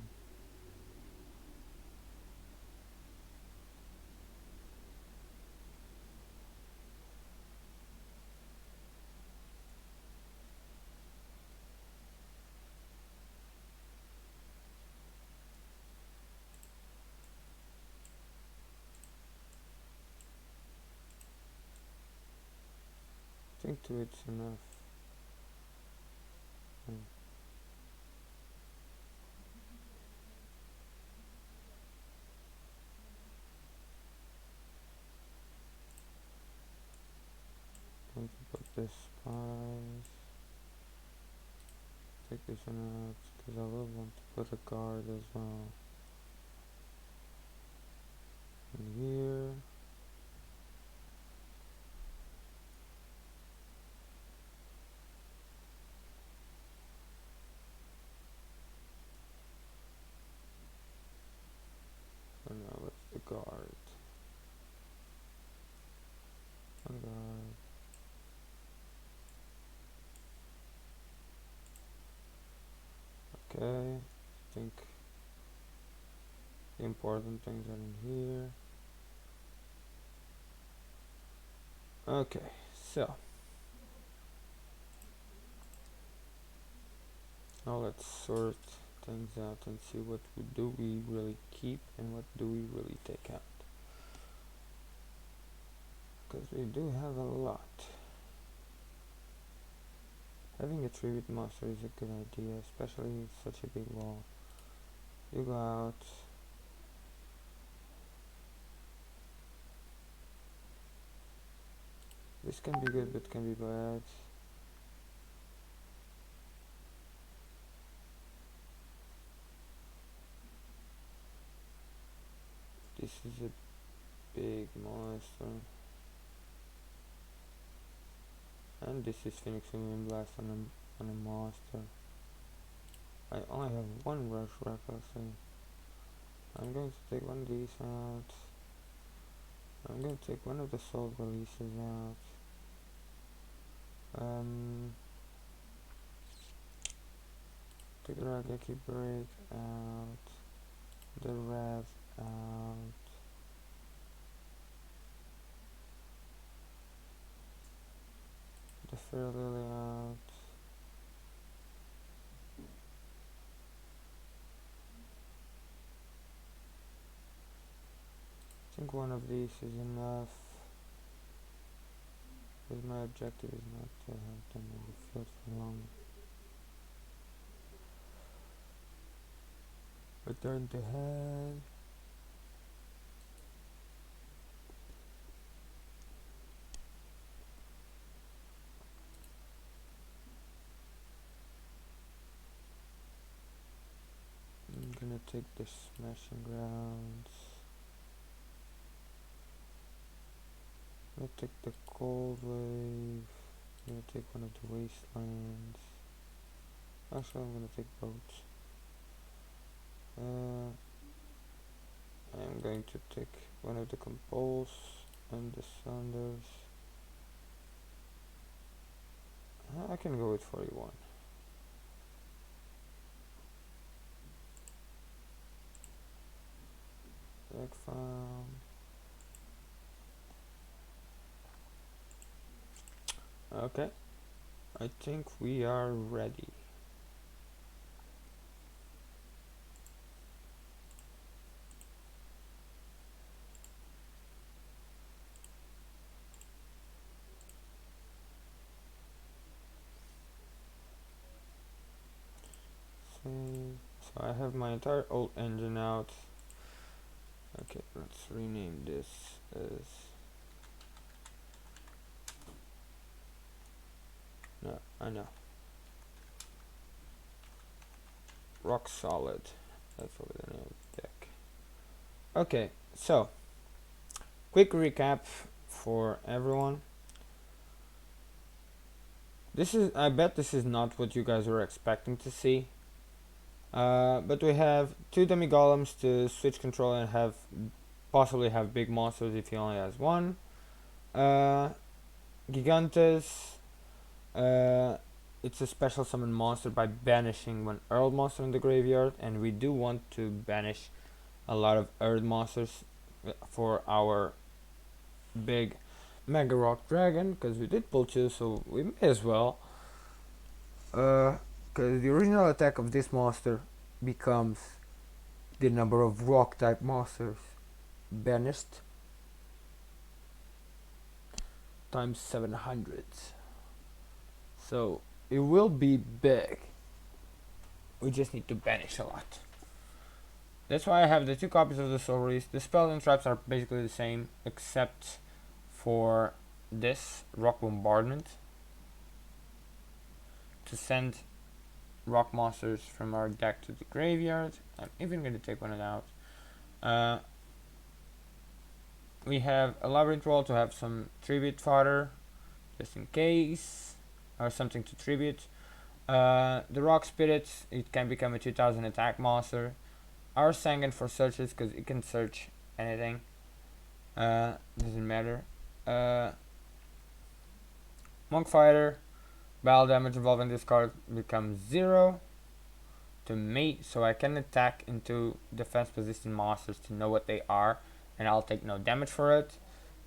I think two it's enough. Going to put this spice. Take this one out because I will want to put a guard as well in here. So now what's the guard? One guard. Okay, I think the important things are in here. Okay, so now let's sort things out and see what do we really keep and what do we really take out. Because we do have a lot. Having a tree with monster is a good idea, especially with such a big wall. You go out. This can be good but can be bad. This is a big monster. And this is Phoenix Immune Blast on a monster. I only have one rush recklessly. I'm going to take one of these out. I'm going to take one of the soul releases out. Take the Rageki Break out. The Rev out. The Fair Lily out. I think one of these is enough, because my objective is not to have them in the field for long. Return to hand. I'm gonna take the Smashing Grounds. I'm gonna take the Cold Wave. I'm gonna take one of the Wastelands. Actually, I'm gonna take both. I'm going to take one of the Compulse and the Sunders. I can go with 41. Deck file. Okay, I think we are ready. So I have my entire old engine out. Okay, let's rename this as... No, I know. Rock Solid. That's what the name of the deck. Okay, so quick recap for everyone. I bet this is not what you guys were expecting to see. But we have 2 demi golems to switch control and possibly have big monsters if he only has one. Gigantes. It's a special summon monster by banishing one Earth monster in the graveyard, and we do want to banish a lot of Earth monsters for our big Mega Rock Dragon, because we did pull 2, so we may as well. Because the original attack of this monster becomes the number of rock type monsters banished times 700. So it will be big. We just need to banish a lot. That's why I have the 2 copies of the Soul Release. The spells and traps are basically the same, except for this Rock Bombardment, to send rock monsters from our deck to the graveyard. I'm even going to take one out. We have a Labyrinth Wall to have some tribute fodder, just in case, or something to tribute. The Rock Spirit, it can become a 2000 attack monster. Our Sangan for searches, because it can search anything. Doesn't matter. Monk Fighter, battle damage involving this card becomes 0 to me, so I can attack into defense position monsters to know what they are, and I'll take no damage for it.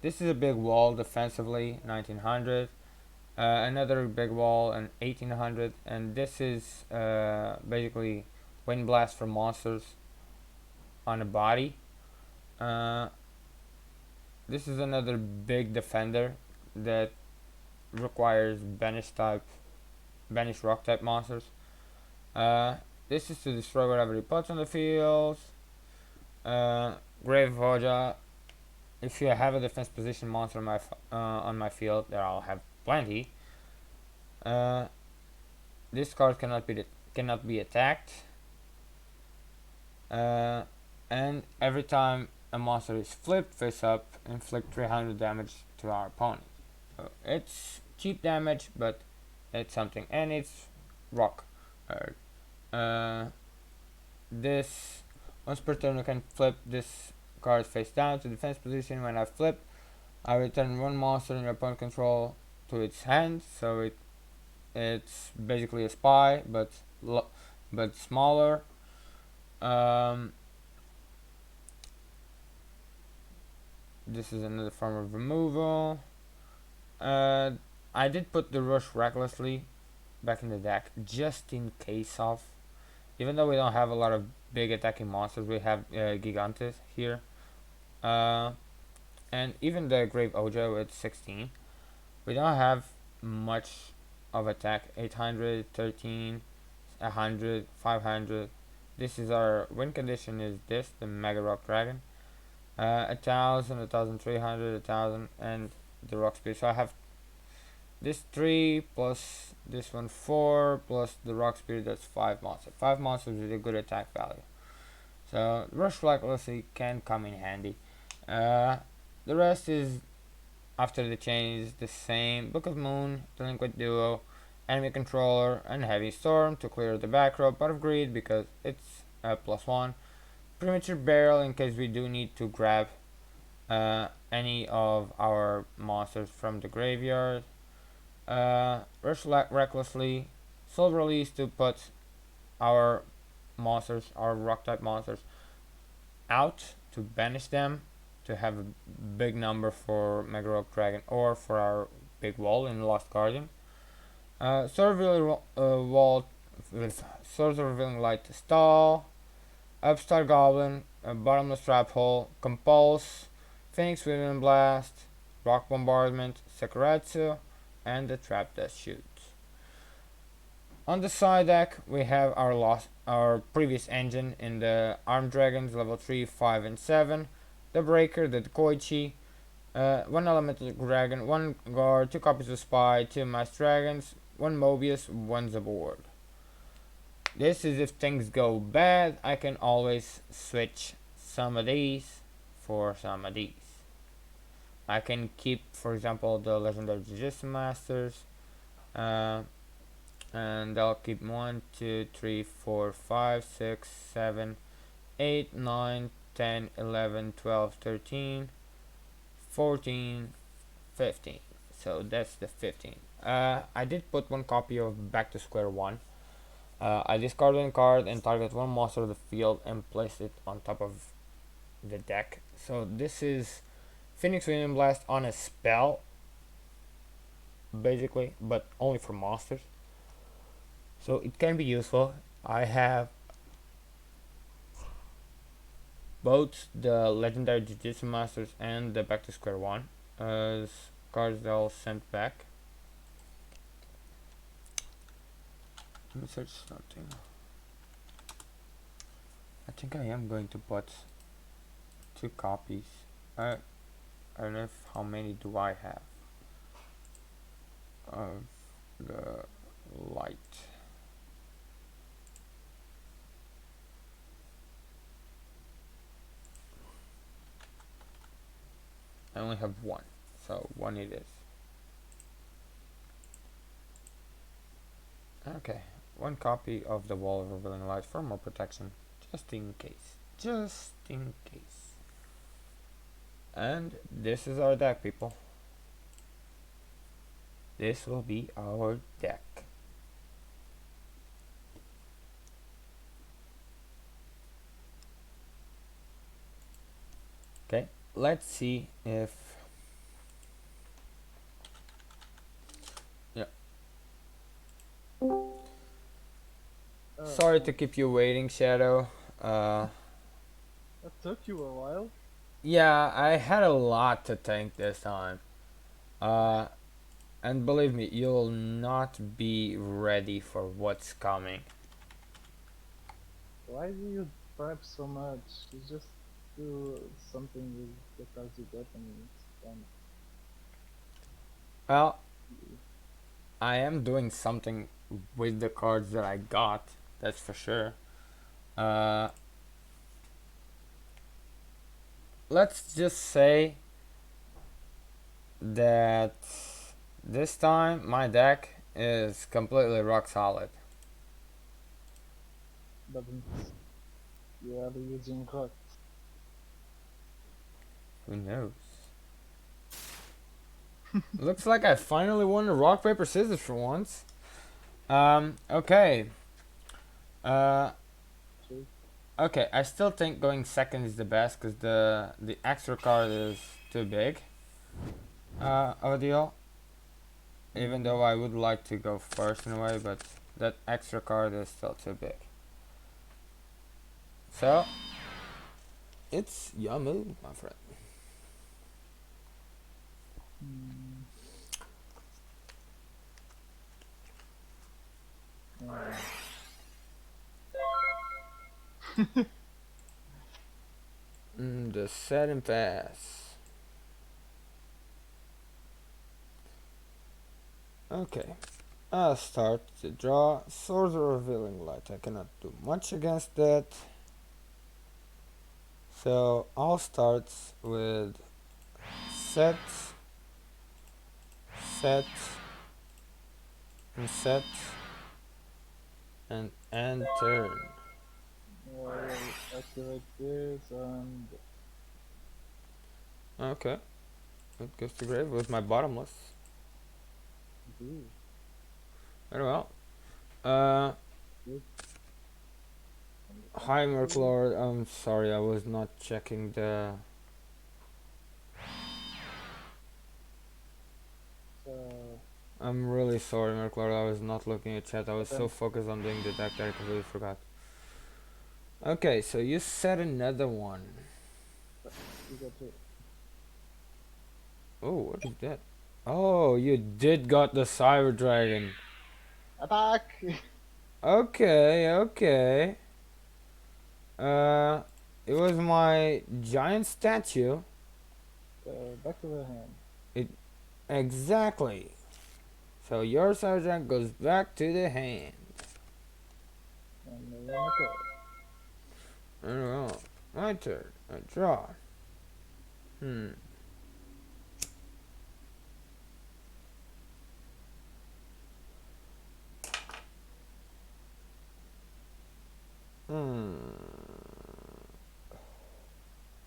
This is a big wall defensively, 1900. Another big wall, and 1800, and this is basically Wind Blast for monsters on a body. This is another big defender that requires banish rock type monsters. This is to destroy whatever he puts on the field. Grave Voja. If you have a defense position monster on my field, there I'll have plenty. This card cannot be attacked. And every time a monster is flipped face up, inflict 300 damage to our opponent. So it's cheap damage, but it's something, and it's rock. Uh, this once per turn, you can flip this card face down to defense position. When I flip, I return one monster in your opponent control to its hand. So it's basically a spy, but smaller. This is another form of removal. I did put the rush recklessly back in the deck just in case of. Even though we don't have a lot of big attacking monsters, we have Gigantes here. And even the Grave Ojo at 16. We don't have much of attack. 800, 13, 100, 500. This is our win condition is this, the Mega Rock Dragon. 1,000, 1,300, 1,000, and the Rock Spear. So I have this 3 plus this one 4 plus the Rock Spear, that's 5 monsters. 5 monsters with a good attack value. So Rush Recklessly can come in handy. The rest is after the change is the same. Book of Moon, Delinquent Duo, Enemy Controller, and Heavy Storm to clear the back row. Pot of Greed because it's +1. Premature Burial in case we do need to grab any of our monsters from the graveyard. Rush Recklessly, Soul Release to put our monsters, our rock type monsters, out to banish them, to have a big number for Mega Rock Dragon or for our big wall in Lost Guardian. Sword of Revealing Light to stall. Upstart Goblin, Bottomless Trap Hole, Compulse, Phoenix Wind Blast, Rock Bombardment, Sakuratsu, and the Trap Death Shoot. On the side deck, we have our previous engine in the Armed Dragons, level 3, 5, and 7, the Breaker, the Koichi, 1 Elemental Dragon, 1 Guard, 2 copies of Spy, 2 Masked Dragons, 1 Mobius, 1 Zabord. This is if things go bad, I can always switch some of these for some of these. I can keep, for example, the Legendary Jujutsu Masters, and I'll keep 1, 2, 3, 4, 5, 6, 7, 8, 9, 10, 11, 12, 13, 14, 15. So that's the 15. I did put 1 copy of Back to Square 1. I discard 1 card and target 1 monster of the field and place it on top of the deck. So this is Phoenix Wind Blast on a spell, basically, but only for monsters. So it can be useful. I have both the Legendary Jujutsu Masters and the Back to Square 1 as cards that I'll send back. Let me search something. I think I am going to put 2 copies. I don't know how many do I have of the light. I only have 1, so 1 it is. Okay, 1 copy of the Wall of Revealing Light for more protection, just in case. Just in case. And this is our deck, people. This will be our deck. Okay, let's see if... Yeah. Sorry to keep you waiting, Shadow. That took you a while. Yeah, I had a lot to think this time. And believe me, you'll not be ready for what's coming. Why do you prep so much? You just do something with the cards you get and it's done. Well, I am doing something with the cards that I got, that's for sure. let's just say that this time my deck is completely rock solid. But you are using rock. Who knows? Looks like I finally won a rock paper scissors for once. Okay. Uh, True. okay. I still think going second is the best because the extra card is too big. Of a deal. Even though I would like to go first in a way, but that extra card is still too big. So it's your move, my friend. Mm. The setting pass. Okay. I'll start to draw Swords of Revealing Light. I cannot do much against that. So I'll start with set, set, and set, and end turn. I will activate this and Okay. It goes to grave with my bottomless. do. Very well. Hi Merklord, I'm sorry, I was not checking the... I'm really sorry Merklord, I was not looking at chat, I was so focused on doing the deck that I completely forgot. Okay, so you set another one. You got it. Oh, what is that? Oh, you did got the Cyber Dragon. Attack! Okay, okay. It was my giant statue. Back to the hand. Exactly. So your Cyber Dragon goes back to the hand. And then attack. Very well. My turn. I draw. Hmm.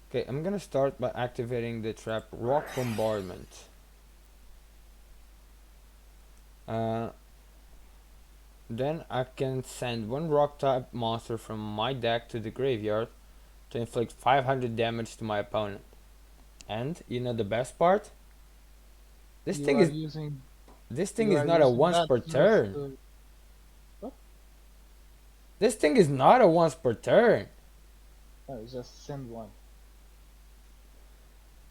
Okay, I'm gonna start by activating the trap Rock Bombardment. Then I can send one rock type monster from my deck to the graveyard to inflict 500 damage to my opponent. And you know the best part? This You thing are is using not a once that per just turn. what? This thing is not a once per turn. No, just send one.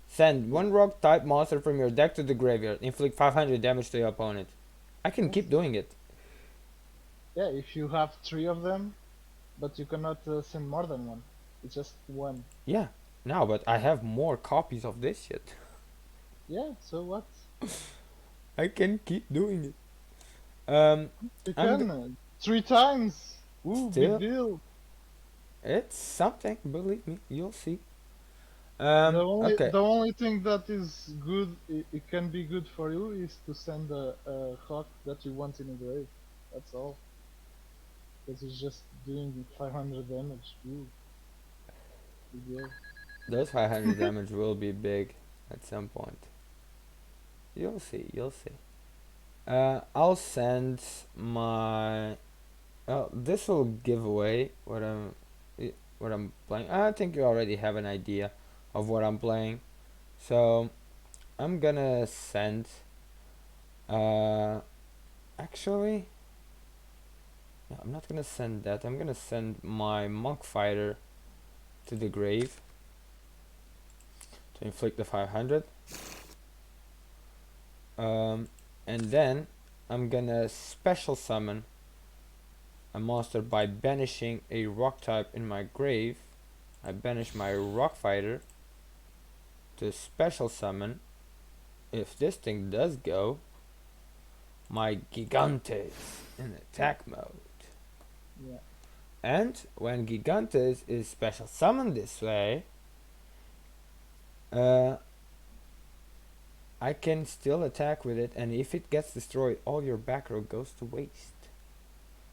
Send one rock type monster from your deck to the graveyard. Inflict 500 damage to your opponent. I can Yes. keep doing it. Yeah, if you have 3 of them, but you cannot send more than one. It's just one. Yeah. No, but I have more copies of this shit. Yeah, so what? I can keep doing it. You I'm can 3 times. Ooh, big still. deal. It's something. Believe me, you'll see. Okay. The only thing that is good, it can be good for you, is to send a hawk that you want in a grave. That's all. Because it's just doing 500 damage. Ooh, big deal. Those 500 damage will be big at some point. You'll see. You'll see. I'll send my. Oh, this will give away what I'm playing. I think you already have an idea of what I'm playing. So I'm gonna send. Actually, no, I'm not gonna send that. I'm gonna send my monk fighter to the grave to inflict the 500. And then I'm gonna special summon a monster by banishing a rock type in my grave. I banish my rock fighter to special summon, if this thing does go, my Gigantes in attack mode. Yeah. And when Gigantes is special summoned this way, Uh, I can still attack with it, and if it gets destroyed, all your back row goes to waste.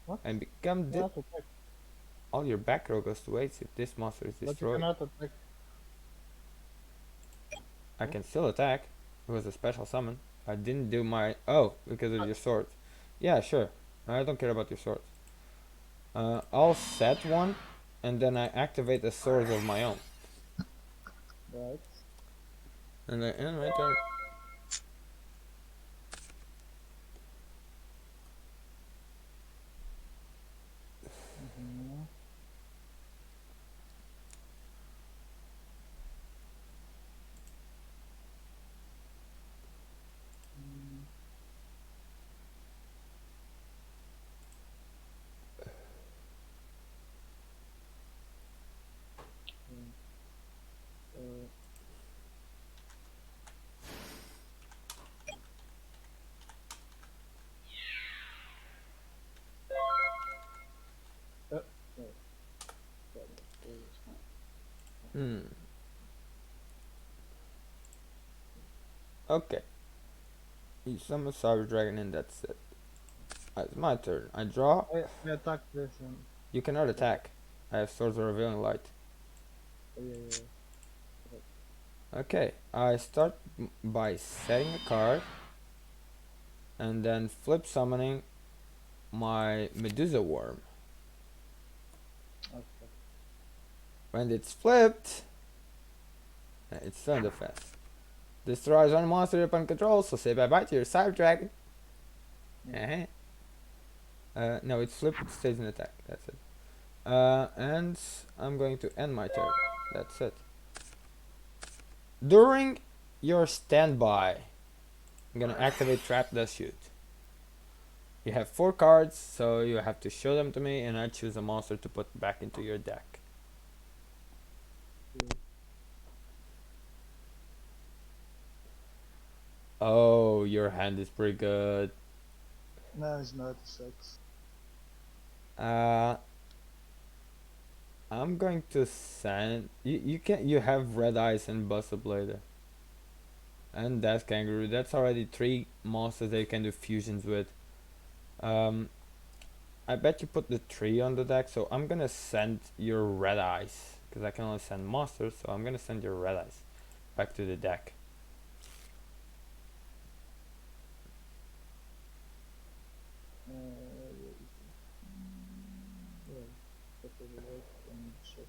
What? And become Cannot attack. all your back row goes to waste if this monster is But you destroyed. cannot attack. I What? can still attack. It was a special summon. I didn't do my... Oh, because of your swords. Yeah, sure. I don't care about your swords. I'll set one, and then I activate the swords of my own. Right. And I end my turn. Mm-hmm. Mm, mm, uh, uh, no. Got it. Hmm. Okay. You summon Cyber Dragon, and that's it. It's my turn. I draw. I attack this and You cannot attack. I have Swords of Revealing Light. oh, yeah. Okay, I start by setting a card and then flip summoning my Medusa Worm. Okay. When it's flipped, it's still in defense. Destroys one monster upon control, so say bye bye to your Cyber Dragon. Yeah. No, it's flipped, it stays in attack. That's it. And I'm going to end my turn. That's it. During your standby, I'm gonna activate Trap the Shoot. You have 4 cards, so you have to show them to me, and I choose a monster to put back into your deck. Yeah. Oh, your hand is pretty good. No, it's not 6. Uh, I'm going to send you have Red Eyes and Buster Blader. And Death Kangaroo. That's already 3 monsters that you can do fusions with. Um, I bet you put the 3 on the deck, so I'm gonna send your Red Eyes. Because I can only send monsters, so I'm gonna send your Red Eyes back to the deck. Yeah. That will work and check.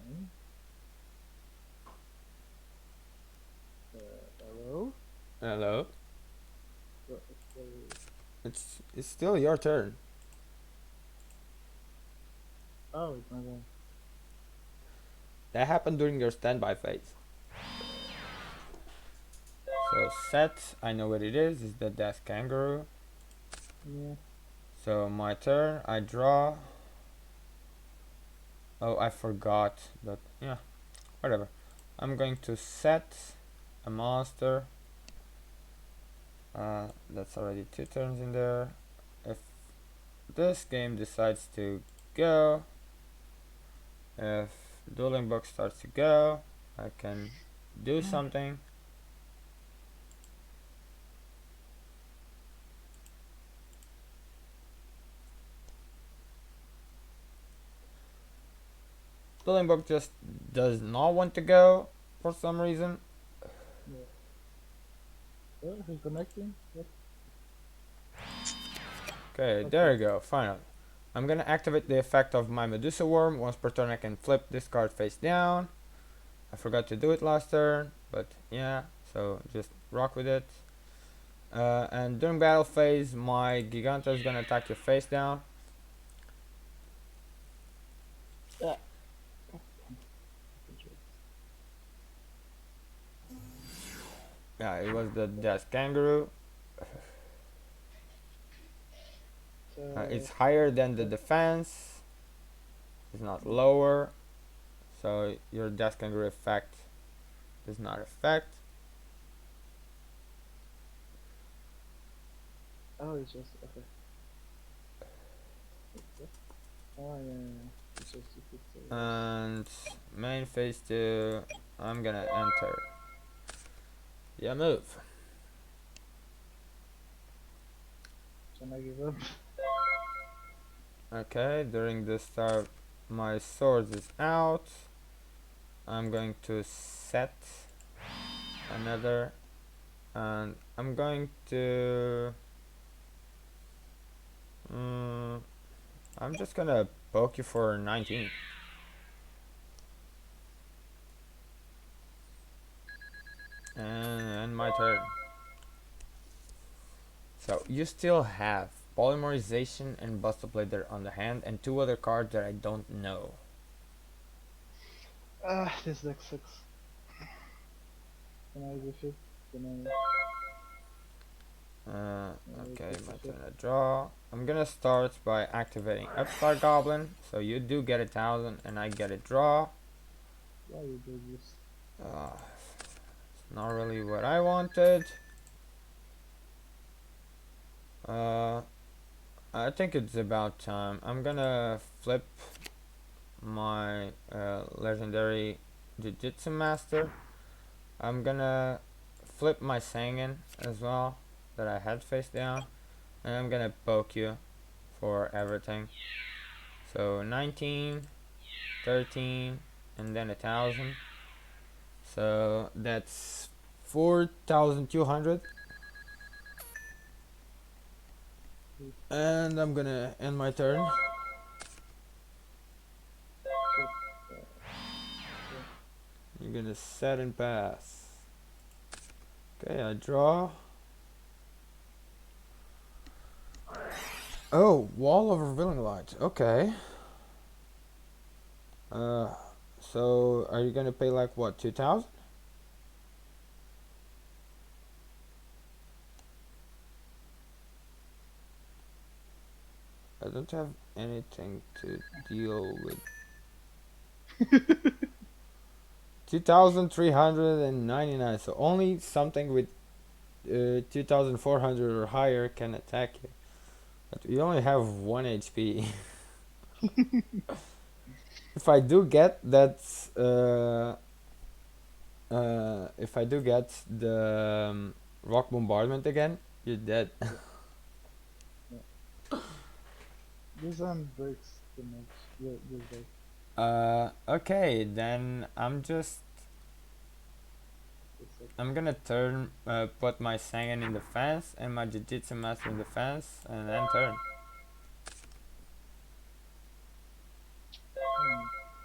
Okay. Hello? Hello? Okay. It's still your turn. Oh, it's my turn. That happened during your standby phase. So set, I know what it is the Death Kangaroo. Yeah. So my turn, I draw. Oh, I forgot, but yeah, whatever. I'm going to set a monster. That's already 2 turns in there. If this game decides to go, if Dueling Book starts to go, I can do something. Dueling Book just does not want to go for some reason. Yeah. Oh, he's connecting? What? Okay, there you go, finally. I'm gonna activate the effect of my Medusa Worm. Once per turn I can flip this card face down. I forgot to do it last turn, but yeah, so just rock with it. And during battle phase, my Giganta is gonna attack your face down. Yeah. Yeah, it was the Death Kangaroo. It's higher than the defense. It's not lower. So your Death Kangaroo effect does not affect. Oh, it's just okay. What? Oh yeah, yeah, yeah. It's just to fix the walls. And main phase 2, I'm gonna enter. Yeah, move. Can I give up? Okay, during this time my sword is out. I'm going to set another, and I'm going to mm, I'm just gonna poke you for 19 and my turn. So you still have polymerization and Buster Blader on the hand and two other cards that I don't know. Ah, this deck sucks. Can I defeat? Can Okay, take the my fit? turn to draw. I'm gonna start by activating Upstart Goblin, so you do get 1,000 and I get a draw. Why you do this? It's not really what I wanted. Uh, I think it's about time. I'm gonna flip my legendary Jiu-Jitsu Master. I'm gonna flip my Sangan as well that I had face down, and I'm gonna poke you for everything. So 19, 13, and then 1,000. So that's 4,200. And I'm gonna end my turn. Check. Yeah. You're gonna set and pass. Okay, I draw. Oh, Wall of Revealing Light. Okay. Uh, so are you gonna pay like what, 2,000? I don't have anything to deal with. 2,399. So only something with 2,400 or higher can attack you. But we only have 1 HP. If I do get that, if I do get the rock bombardment again, you're dead. Yeah. This hand breaks too much. This deck. Okay, then It sucks. I'm gonna turn, put my Sangan in defense and my Jiu-Jitsu Master in defense, and then turn.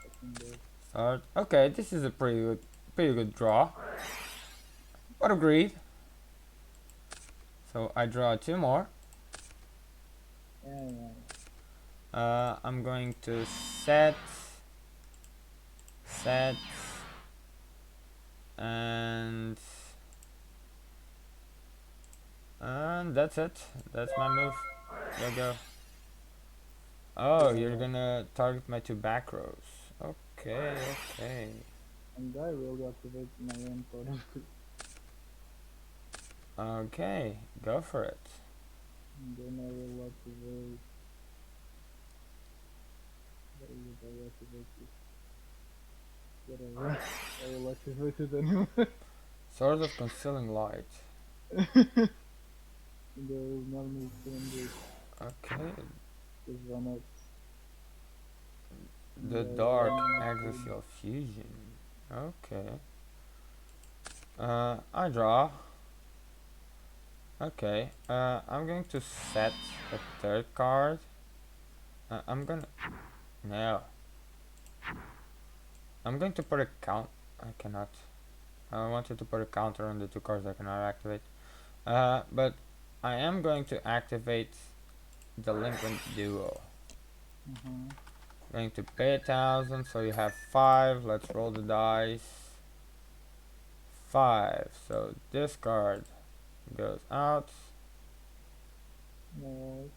Fucking deck. Start. Okay, this is a pretty good draw. But agreed. So I draw 2 more. Yeah. I'm going to set, and that's it. That's my move. Go. Oh, you're Yeah. gonna target my 2 back rows. Okay. And I will activate my own card. Okay, go for it. And then I will activate. Why would I activate this? Whatever. I will activate it anyway. Sword of Concealing Light. There is no need to engage. Okay. Just run out. The Dark Axial Fusion. Okay. I draw. Okay. I'm going to set a 3rd card. I'm gonna. No. I'm going to put a count. I cannot. I wanted to put a counter on the 2 cards I cannot activate. But I am going to activate Delinquent Duel. Going to pay 1,000, so you have 5. Let's roll the dice. 5. So this card goes out. No.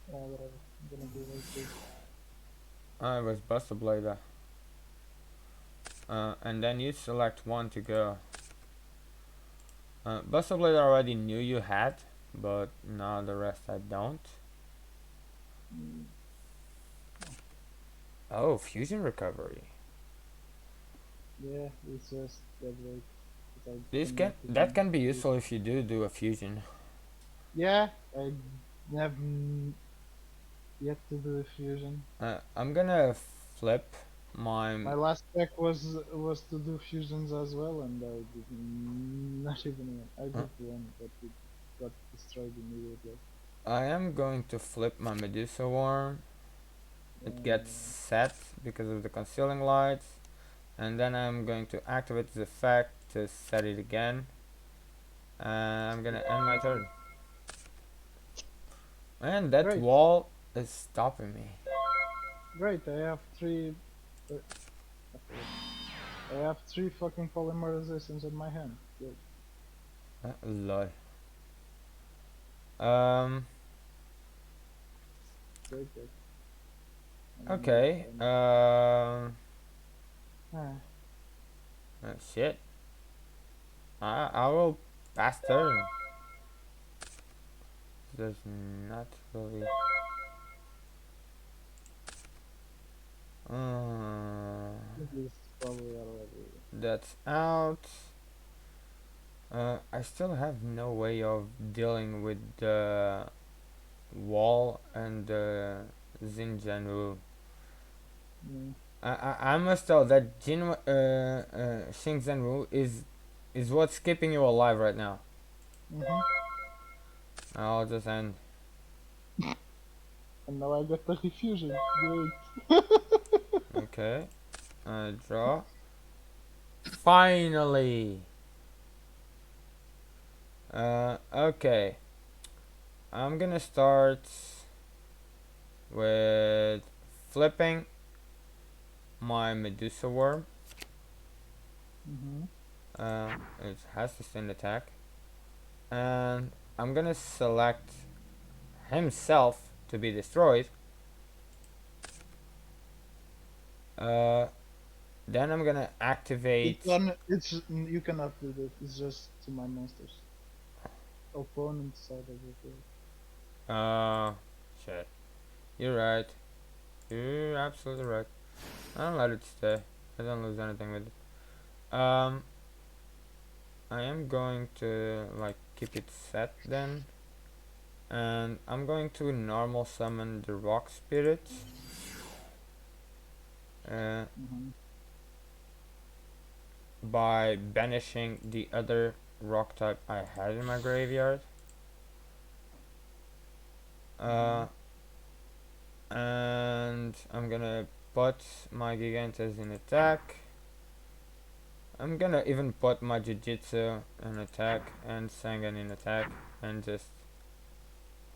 Whatever. I'm gonna do like this. I was Buster Blader. and then you select one to go. Buster Blade I already knew you had, but now the rest I don't. Mm, Oh, fusion recovery. yeah, it's just that way. 'Cause I This cannot that even. can be useful if you do a fusion. Yeah, I have yet to do a fusion. I'm gonna flip my. My last check was to do fusions as well, and I did not even one. I Uh, did one, but it got destroyed immediately. I am going to flip my Medusa Worm. It gets Uh, set because of the concealing lights, and then I'm going to activate the effect to set it again. I'm gonna end my turn. And that great, wall is stopping me. great. I have three. Uh, I forgot. I have three fucking polymerizations in my hand. Good, Lol. Um. great, great. And Okay. ah, Shit. I will pass turn. There's not really. this is probably already. That's out. I still have no way of dealing with the wall and the Xinjiang. Mm, I must tell that Xingzhen is what's keeping you alive right now. mhm. I'll just end. And now I got the refusion. Great. Okay. Draw. Finally. Okay. I'm gonna start with flipping my Medusa Worm. Mhm. It has to stand attack. And I'm gonna select himself to be destroyed. Uh, then I'm gonna It's activate. on. It's you cannot do that. It's just to my monsters. Opponent side of the field. Uh, shit. You're right. You're absolutely right. I'll let it stay. I don't lose anything with it. I am going to like keep it set then, and I'm going to normal summon the rock spirit. Uh, Mhm. by banishing the other rock type I had in my graveyard. Mhm. Uh, and I'm gonna put my Gigantes in attack. I'm gonna even put my Jujitsu in attack and Sangan in attack and just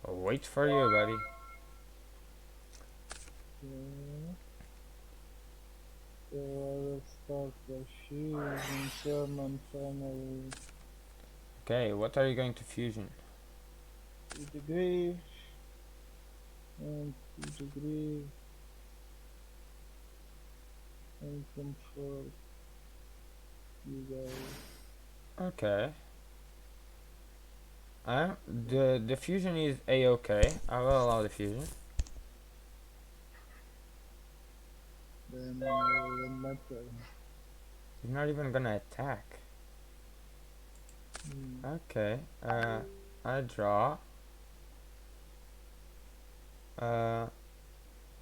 wait for you, buddy. Okay. So I will start the fusion summon finally Okay, what are you going to fusion? to the grave and to the grave and comfort you guys. Okay. The fusion is a-okay. I will allow the fusion. Then I will end my turn. He's not even gonna attack. Hmm. Okay. I draw. Uh,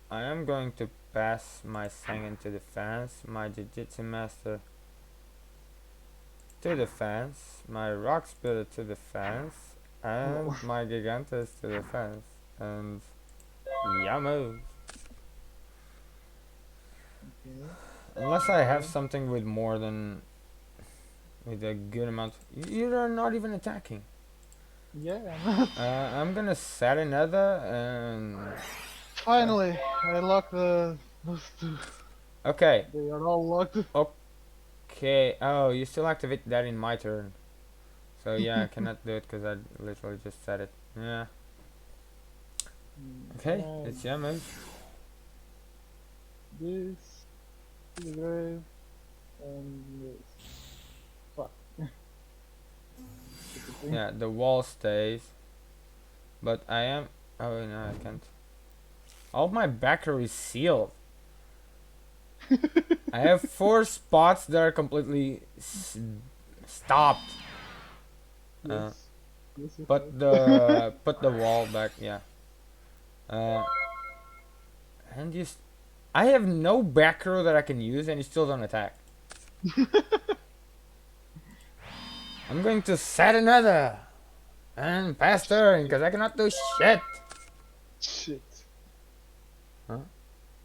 I am going to pass my Sangan to defense, my Jiu-Jitsu Master to defense, my Rock Spirit to defense, Oh. and my Gigantes to defense. And Yamo. Okay. Unless I have Okay. something with more than with a good amount, you are not even attacking. Yeah, I'm not. I'm gonna set another and Finally, I locked the those two. okay, They are all locked. okay. Oh, you still activate that in my turn. So yeah, I cannot do it because I literally just said it. Yeah. Okay, And it's Yamo. this to the grave. And yes. Fuck. Stupid thing. Yeah, the wall stays. But I am... Oh, no, I can't. All my back row is sealed. I have 4 spots that are completely stopped. Yes. Yes, you Put have. the wall back, yeah. Uh, and you... I have no back row that I can use and you still don't attack. I'm going to set another. And pass turn, because I cannot do shit. Shit. Huh?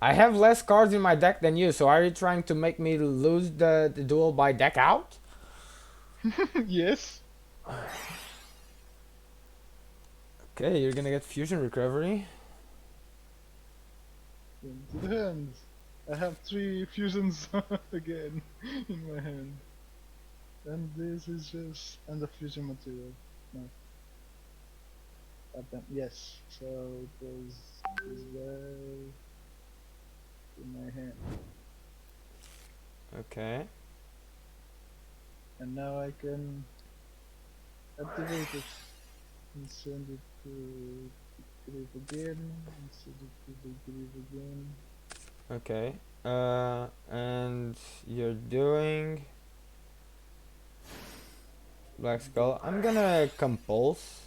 I have less cards in my deck than you, so are you trying to make me lose the duel by deck out? Yes. Okay, you're gonna get fusion recovery. Into the hand. I have 3 fusions again in my hand. And this is just and the fusion material. No. Yes. So it was this way in my hand. Okay. And now I can activate it and send it to grave again, and send it to the grave again. Okay. And you're doing Black Skull. I'm gonna compulse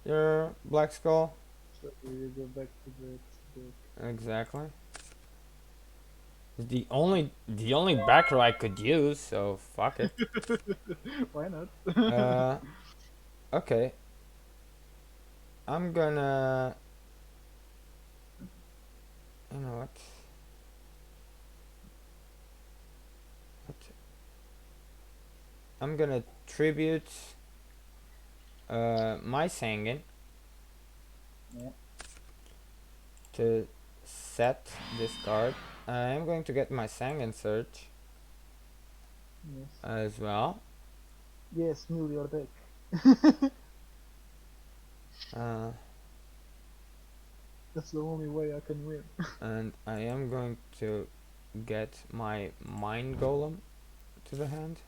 your Black Skull. So you go back to that deck. Exactly. It's the only back row I could use, so fuck it. Why not? Uh, okay. I'm gonna... You know what? What? I'm gonna tribute my Sanguine Yeah. to set this card. I am going to get my Sanguine Search Yes. as well. Yes, mill your deck. Uh, That's the only way I can win. and I am going to get my Mind Golem to the hand.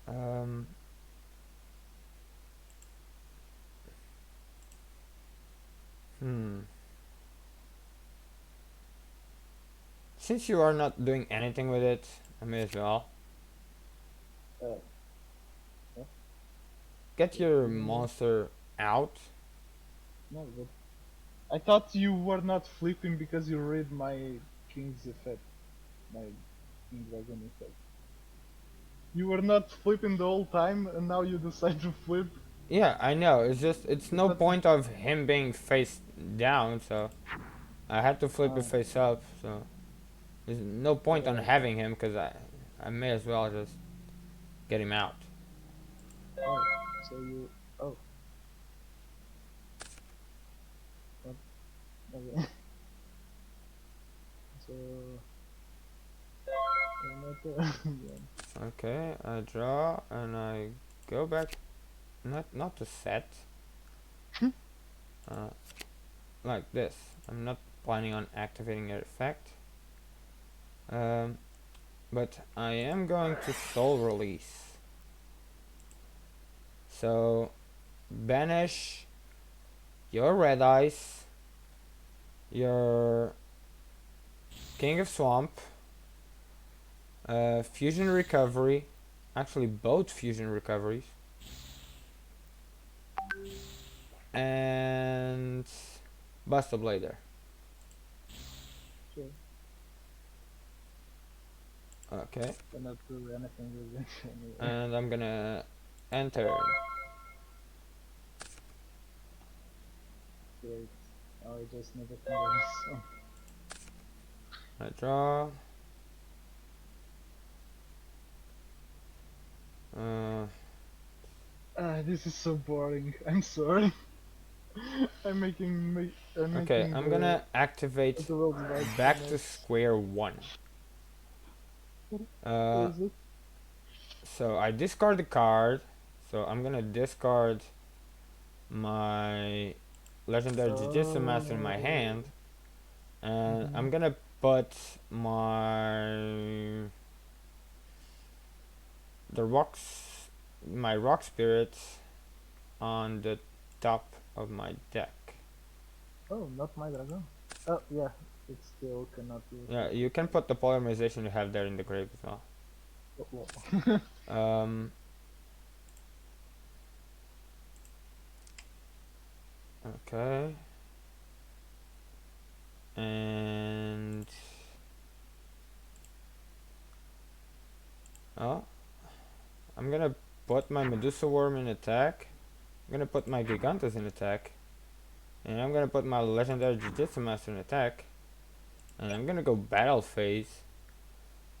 Um, hmm. Since you are not doing anything with it, I may as well. Uh, yeah. Get your monster out. No, but I thought you were not flipping because you read my king's effect, my king dragon effect. You were not flipping the whole time, and now you decide to flip. Yeah, I know. It's just it's no But point of him being face down, so I had to flip it uh, face up. So there's no point on uh, having him because I may as well just get him out. oh, so you oh, oh, okay. So yeah. Okay, I draw and I go back. Not to set. Uh, like this. I'm not planning on activating your effect. But I am going to soul release. So banish your red eyes, your King of Swamp, fusion recovery, actually both fusion recoveries, and Buster Blader. Sure. Okay, Cannot do anything with it anyway. and I'm gonna enter. Great. Now I just need a conversion. I draw. Uh, This is so boring. I'm sorry. I'm making okay, I'm gonna activate the world's life back so to much. square one. What is it? So I discard the card. So I'm gonna discard my legendary Jujutsu Master in my hand, and I'm gonna put my my rock spirits on the top of my deck. Oh, not my dragon. Oh, yeah, it still cannot use Yeah, it. you can put the polymerization you have there in the grave as well. Oh, well. Okay. And oh, I'm gonna put my Medusa Worm in attack. I'm gonna put my Gigantes in attack. And I'm gonna put my legendary Jujutsu Master in attack. And I'm gonna go battle phase.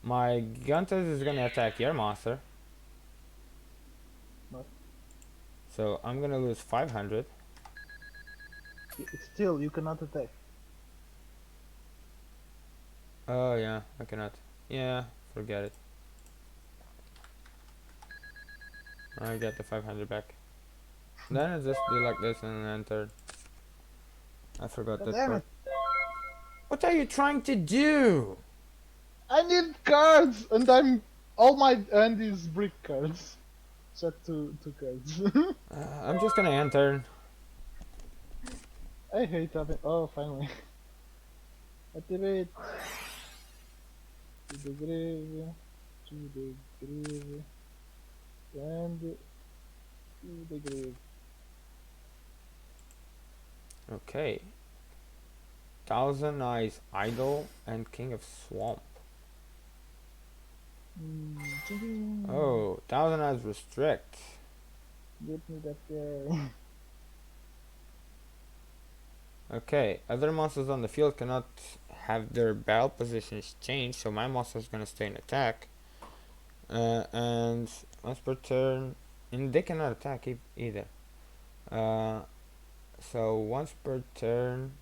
My Gigantes is gonna attack your monster. But So I'm gonna lose 500. still, you cannot attack. Oh yeah, I cannot. Yeah, forget it. I get the 500 back. Then I just do like this and enter. I forgot God that damn part. it! What are you trying to do? I need cards, and all my hand is brick cards. Set to cards. I'm just gonna enter. I hate having. Oh, finally. Activate. To the grave. To the grave. And to the grave. Okay. Thousand Eyes Idol and King of Swamp. Oh, Thousand Eyes Restrict. Get me that guy. Okay, other monsters on the field cannot have their battle positions changed, so my monster is gonna stay in attack. And once per turn, and they cannot attack either. So once per turn,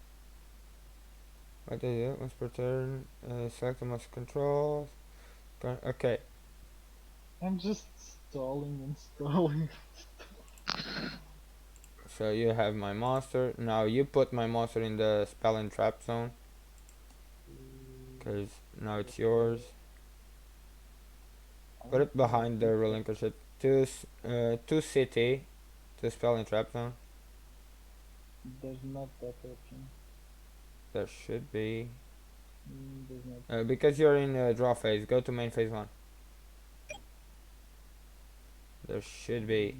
what do they do? Once per turn, select the monster controls. Okay, I'm just stalling and stalling. so you have my monster. Now you put my monster in the spell and trap zone, because now it's yours. Put it behind the relinquish it to city, to spell and trap zone. There's not that option. There should be. There's not. Because you're in draw phase, go to main phase 1. There should be.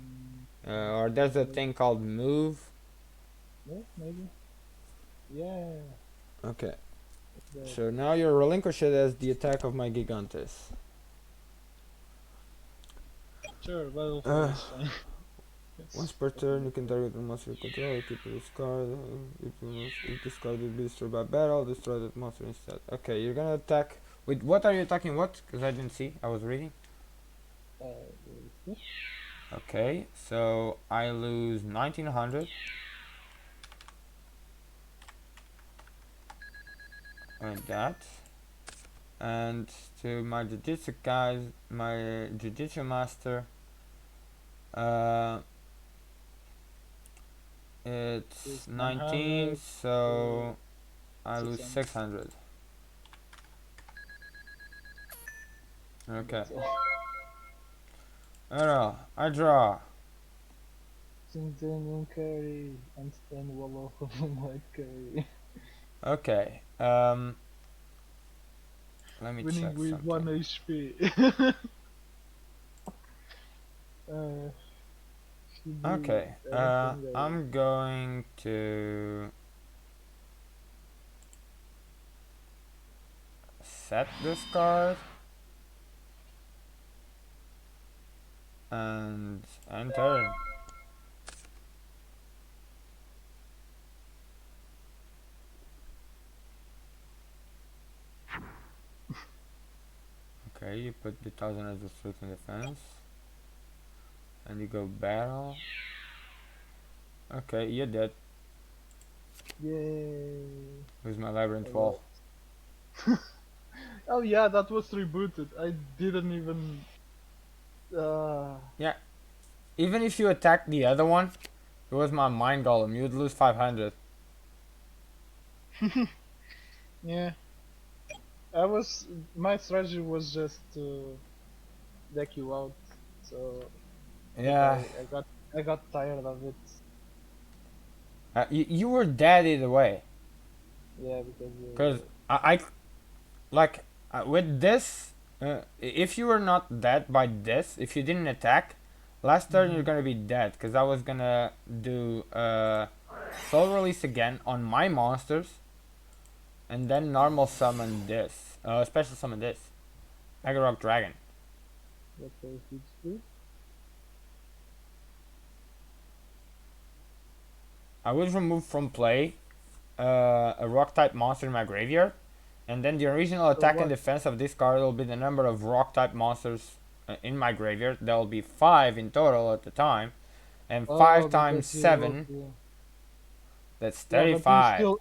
Or there's a thing called move. Yeah, maybe. Yeah. Okay. So now you relinquish it as the attack of my Gigantes. Sure, well, that's fine. Once per turn, you can target the monster you control, keep it discard. If discard will be destroyed by battle, destroy that monster instead. Okay, you're gonna attack with what are you attacking? What? Because I didn't see. I was reading. Okay, so I lose 1900. Like that. And to my Jujutsu guys, my Jujutsu master, it's 19, so I lose 600. Okay. Alright, I draw. Centennial carry and stand wall of white carry. Okay. Let me Winning check with something. 1 HP. Okay. I'm going to set this card and enter. Okay, you put the 1000 as a strict in defense. And you go battle. Okay, you're dead. Yay. Who's my labyrinth wall? Oh yeah, that was rebooted. I didn't even... Yeah. Even if you attack the other one, it was my mind golem, you'd lose 500. Yeah, my strategy was just to deck you out, so but Yeah, I got tired of it. you were dead either way. Yeah, because Because I like with this, if you were not dead by this, if you didn't attack, last turn you're gonna be dead. Because I was gonna do soul release again on my monsters, and then normal summon this, special summon this, Agarok Dragon. what does it do? I would remove from play a rock type monster in my graveyard, and then the original So attack and what? defense of this card will be the number of rock type monsters in my graveyard. There will be 5 in total at the time, and 5 Oh, times because you 7, okay. that's Yeah, but 35.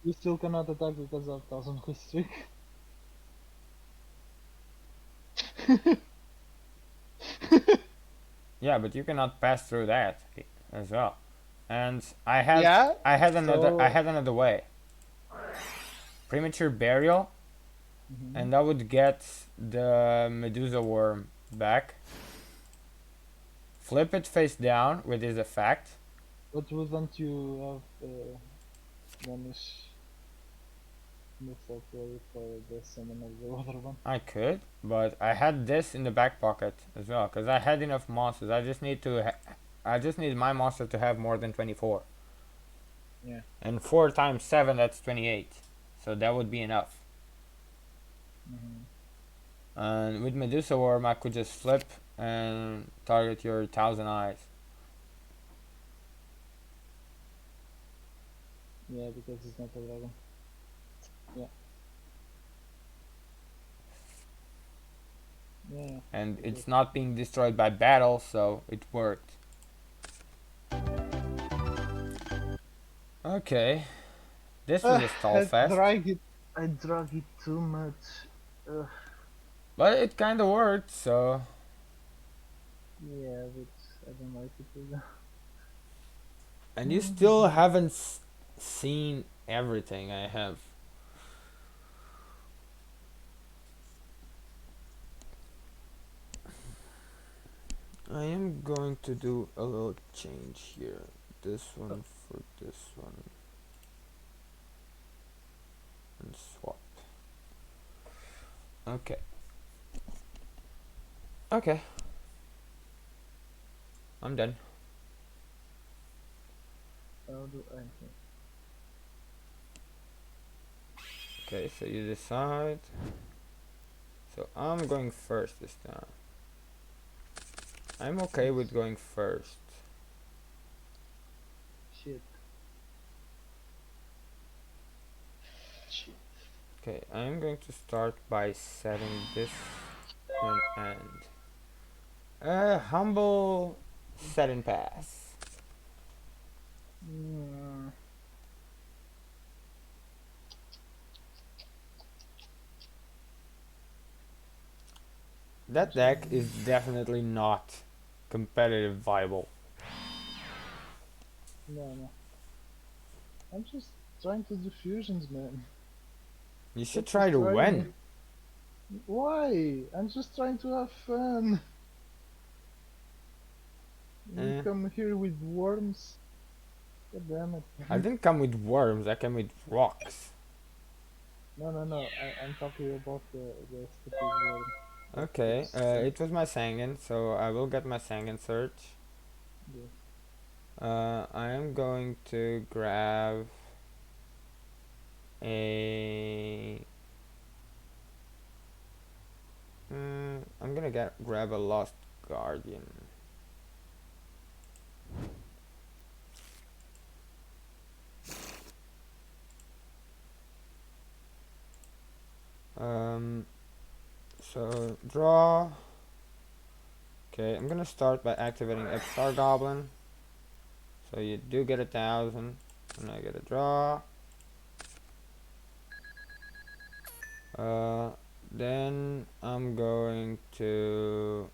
you still cannot attack because of thousand quick streak. Yeah, but you cannot pass through that as well. And Yeah. I So. had another way. Premature burial, Mhm. and that would get the Medusa Worm back. Flip it face down with his effect. But wouldn't you have vanish Mufoko for the summon of the other one? I could, but I had this in the back pocket as well because I had enough monsters. I just need my monster to have more than 24. Yeah. And 4 times 7, that's 28. So that would be enough. Mhm. And with Medusa Worm, I could just flip and target your Thousand Eyes. Yeah, because it's not a dragon. Yeah. Yeah. And It it's works. not being destroyed by battle, so it worked. Okay, this was a stall I fest, drag it. I drag it too much. Ugh. but it kinda worked, so. Yeah, but I don't like it either. And you still haven't seen everything I have. I am going to do a little change here. This one for this one. And swap. Okay. Okay. I'm done. I'll do anything. Okay, so you decide. So I'm going first this time. I'm okay with going first. Shit. Shit. Okay, I'm going to start by setting this an end. Humble set and pass. Mm. That deck is definitely not competitive viable. No, no. I'm just trying to do fusions, man. You should What's try to frustrating win. me? Why? I'm just trying to have fun. You Eh, come here with worms. God damn it. I didn't come with worms, I came with rocks. No, no, no. I'm talking about the stupid worm. That Okay, keeps coming. it was my Sangan, so I will get my Sangan search. Yes. I am going to grab a. I'm gonna grab a Lost Guardian. Um, so draw. Okay, I'm gonna start by activating Epstar Goblin. So you do get 1,000, and I get a draw. Then I'm going to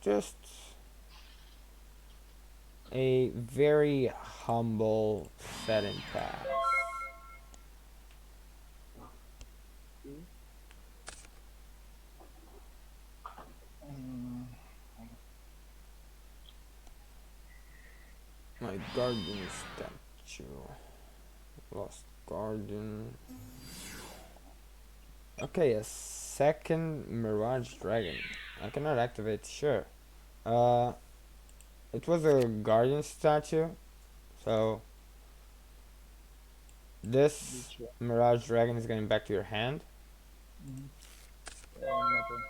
just a very humble setting pass. Okay. Mm, My guardian statue. Lost guardian. Okay, a second Mirage Dragon. I cannot activate, sure. Uh, it was a guardian statue, so this which one? Mirage Dragon is going back to your hand. Mm-hmm. Nothing.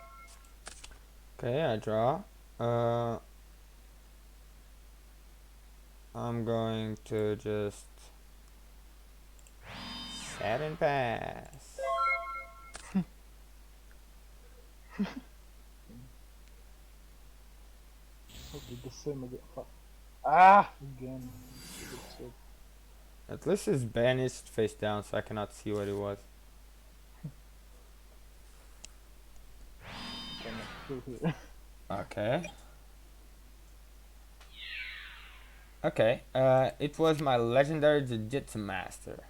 Okay, I draw. Uh, I'm going to just set and pass. Okay, the same again. Fuck. Ah! Again. Stupid shit. At least it's banished face down, so I cannot see what it was. I cannot kill here. Okay. Okay, it was my legendary Jiu-Jitsu Master.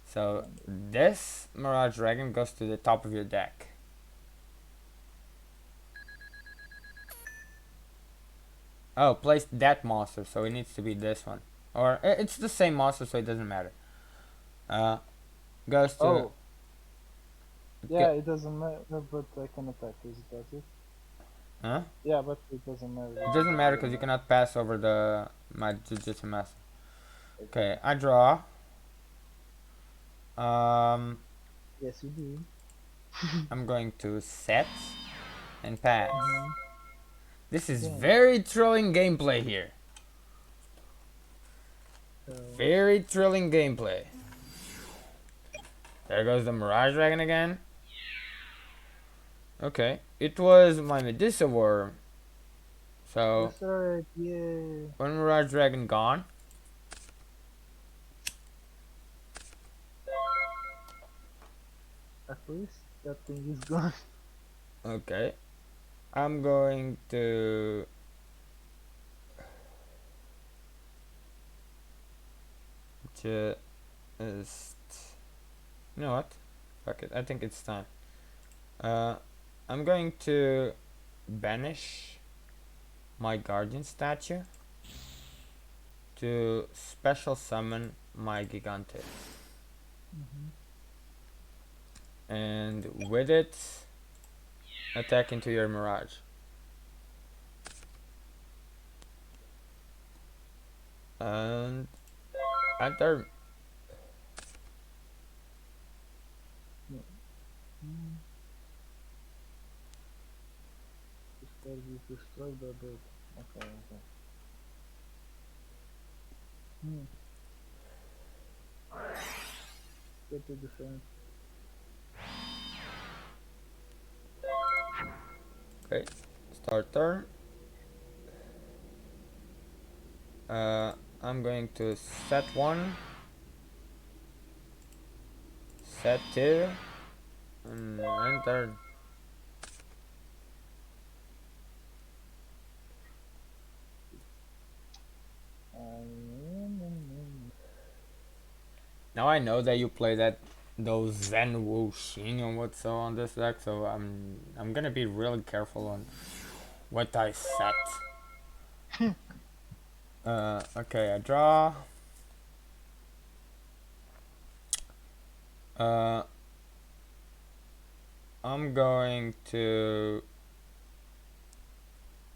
So this Mirage Dragon goes to the top of your deck. Oh, place that monster, so it needs to be this one. Or it's the same monster, so it doesn't matter. Goes to. Oh! Yeah, it doesn't matter, but I can attack. Is that it? Huh? Yeah, but it doesn't matter. It doesn't matter Doesn't because you matter. cannot pass over the my Jiu-Jitsu Master. Okay. Okay, I draw. Um, Yes, you do. I'm going to set and pass. Mm-hmm. This is Yeah. very thrilling gameplay here. So, Very thrilling gameplay. There goes the Mirage Dragon again. Okay, it was my Medusa Worm. So, that's right. Yeah. one Mirage Dragon gone. At least that thing is gone. Okay, I'm going to just. You know what? Fuck it. I think it's time. Uh, I'm going to banish my guardian statue to special summon my Gigante. Mm-hmm. And with it, attack into your Mirage. And enter. Mm. This card is destroyed by bird. Okay, okay. Hmm. Get to defense. Okay, start turn. Uh, I'm going to set one, set two, and enter. Now I know that you play those Zen Wu Xing and what's so on this deck, so I'm gonna be really careful on what I set. Okay, I draw. Uh, I'm going to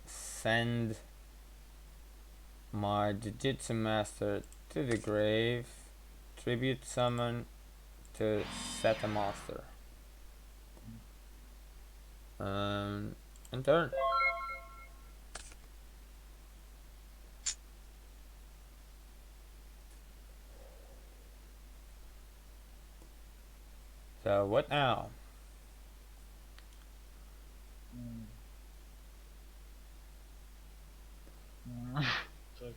send my Jiu-Jitsu Master to the grave, tribute summon to set a monster. And turn. So what now? Mm. Fuck.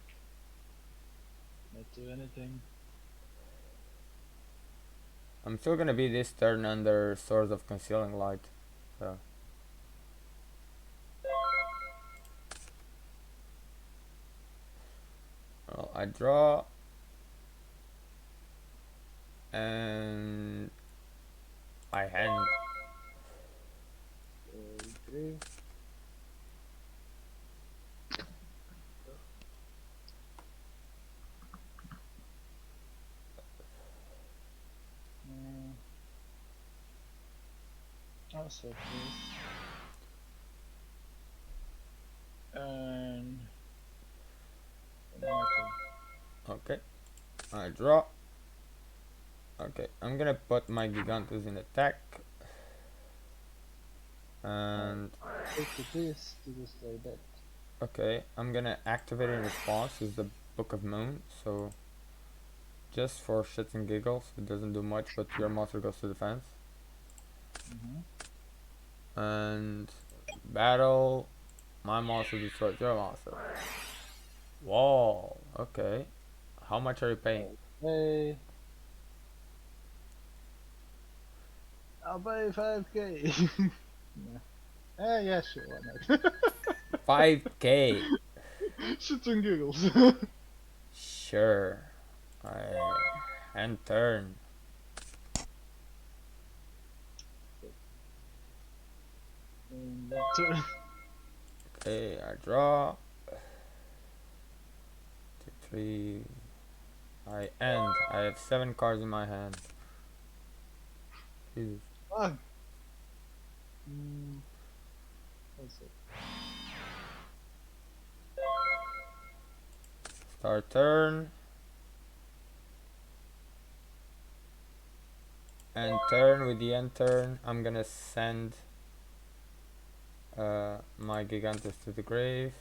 Not do anything. I'm still gonna be this turn under Swords of Concealing Light. So I draw. And I hand. Okay. I'll set this. And my turn. Okay. I draw. Okay, I'm gonna put my Gigantus in attack. And Take this to destroy that. okay, I'm gonna activate in response is the Book of Moon, so just for shits and giggles, it doesn't do much, but your monster goes to defense. And battle, my monster destroys your monster. Whoa, okay. How much are you paying? Hey, I'll pay 5k. Yeah. Yeah, sure, why not? 5k. Shits and giggles. Sure. I and turn. And turn. Okay, I draw. 2, 3. I end. I have 7 cards in my hand. Jesus. Fuck. That's it. Start turn. And turn with the end turn. I'm gonna send my Gigantus to the grave.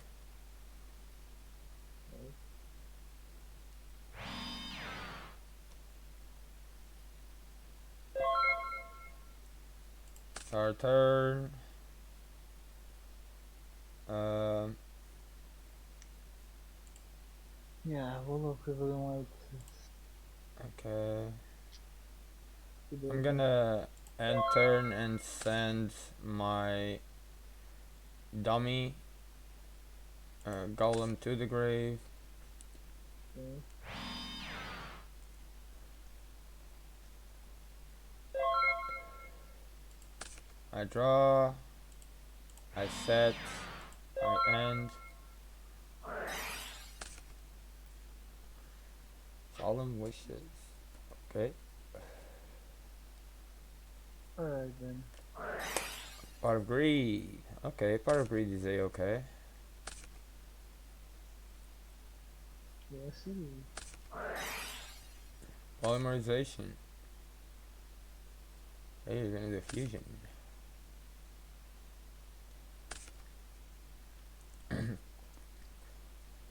Start turn. Yeah, we'll look everyone Okay. like I'm gonna end turn and send my dummy golem to the grave. Okay. I draw. I set. I end. Solemn wishes. Okay. Alright then. Part of greed. Okay, part of greed is a-okay. Yes, it is. Polymerization. Hey, you're gonna do fusion.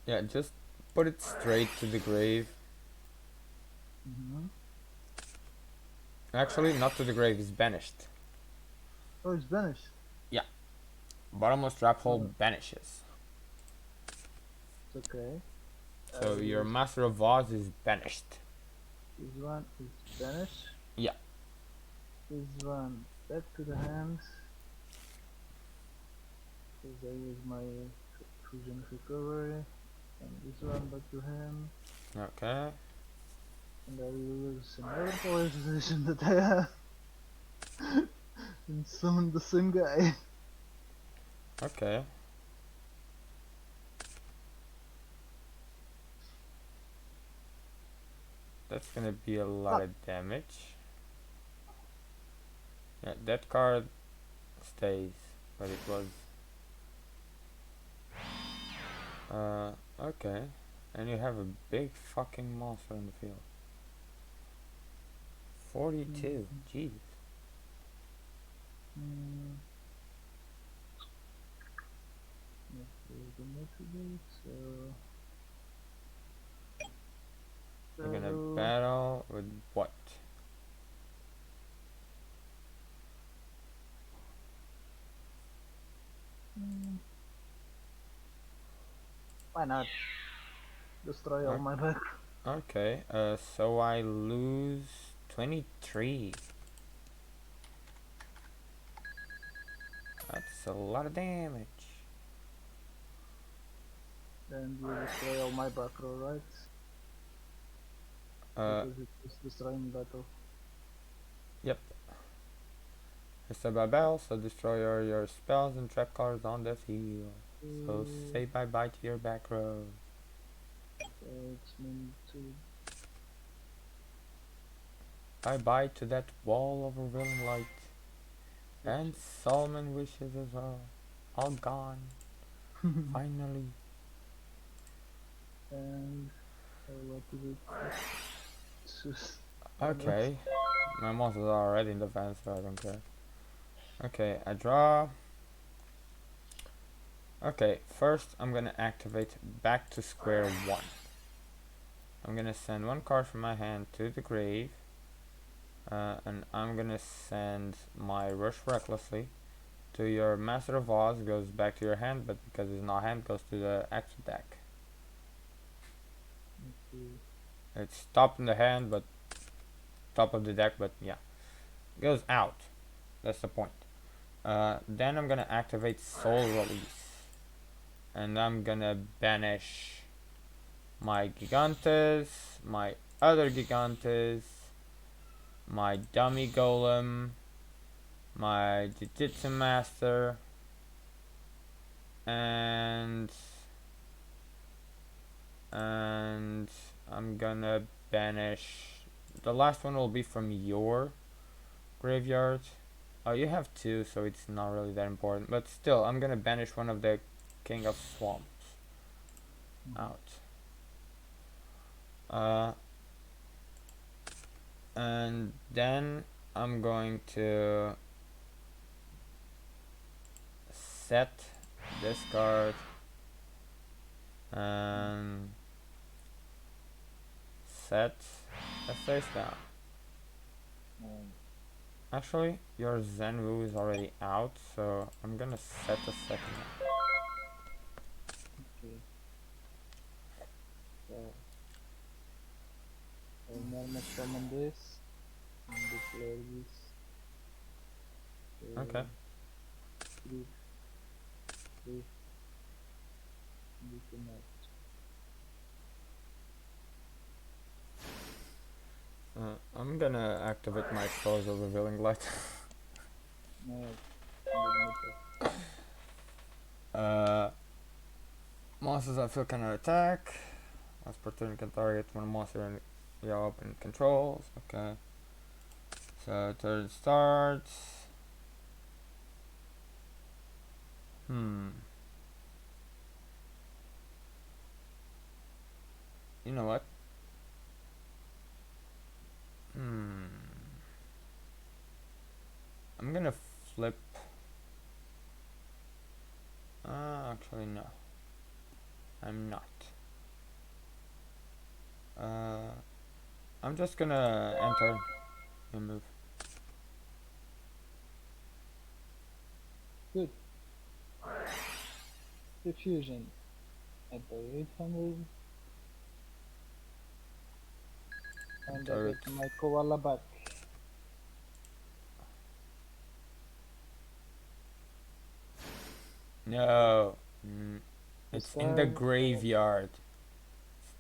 Yeah, just put it straight to the grave. Actually, not to the grave, it's banished. Oh, it's banished. Yeah. Bottomless trap hole banishes. It's okay. So your Master of Oz is banished. This one is banished. Yeah. This one back to the hands. Because I use my fusion recovery. And this one back to him. Okay. And I will use another polarization that I have. And summon the same guy. Okay. That's gonna be a lot of damage. Yeah, that card stays, but it was okay. And you have a big fucking monster in the field. 42. Jeez. You're gonna battle with what? Why not? Destroy all my back. Okay, so I lose 23. That's a lot of damage. And you destroy all my back row, right? because it was destroying battle. Yep. It's a battle, so destroy all your spells and trap cards on the field. So say bye bye to your back row. It's meant to. Bye bye to that wall of revealing light. And Solomon wishes as well. All gone. Finally. And what is it? Just Okay. My monsters are already in defense, so I don't care. Okay, I draw. Okay, first I'm gonna activate back to square one. I'm gonna send one card from my hand to the grave. And I'm gonna send my Rush Recklessly to your Master of Oz, goes back to your hand, but because it's not hand, goes to the extra deck. okay. It's top in the hand, but top of the deck, but yeah, goes out. That's the point. Then I'm gonna activate Soul Release, and I'm gonna banish my Gigantes, my other Gigantes, my Dummy Golem, my Jujutsu Master, and I'm gonna banish. The last one will be from your graveyard. Oh, you have two, so it's not really that important. But still, I'm gonna banish one of the King of Swamps out. And then I'm going to set this card and set a face down. Actually, your Zenwu is already out, so I'm gonna set a second one. Okay. So I'll normal summon this and declare this. Okay. 3, 3, and you can add. I'm gonna activate my Souls of Revealing Light. uh, Monsters that feel cannot attack. Once per turn, you can target one monster in your open controls. Okay. So turn starts. You know what? I'm gonna flip. Actually no. I'm not. I'm just gonna enter and move. Good. Diffusion at the 800 and I get my koala back. No. It's in the Discard. graveyard.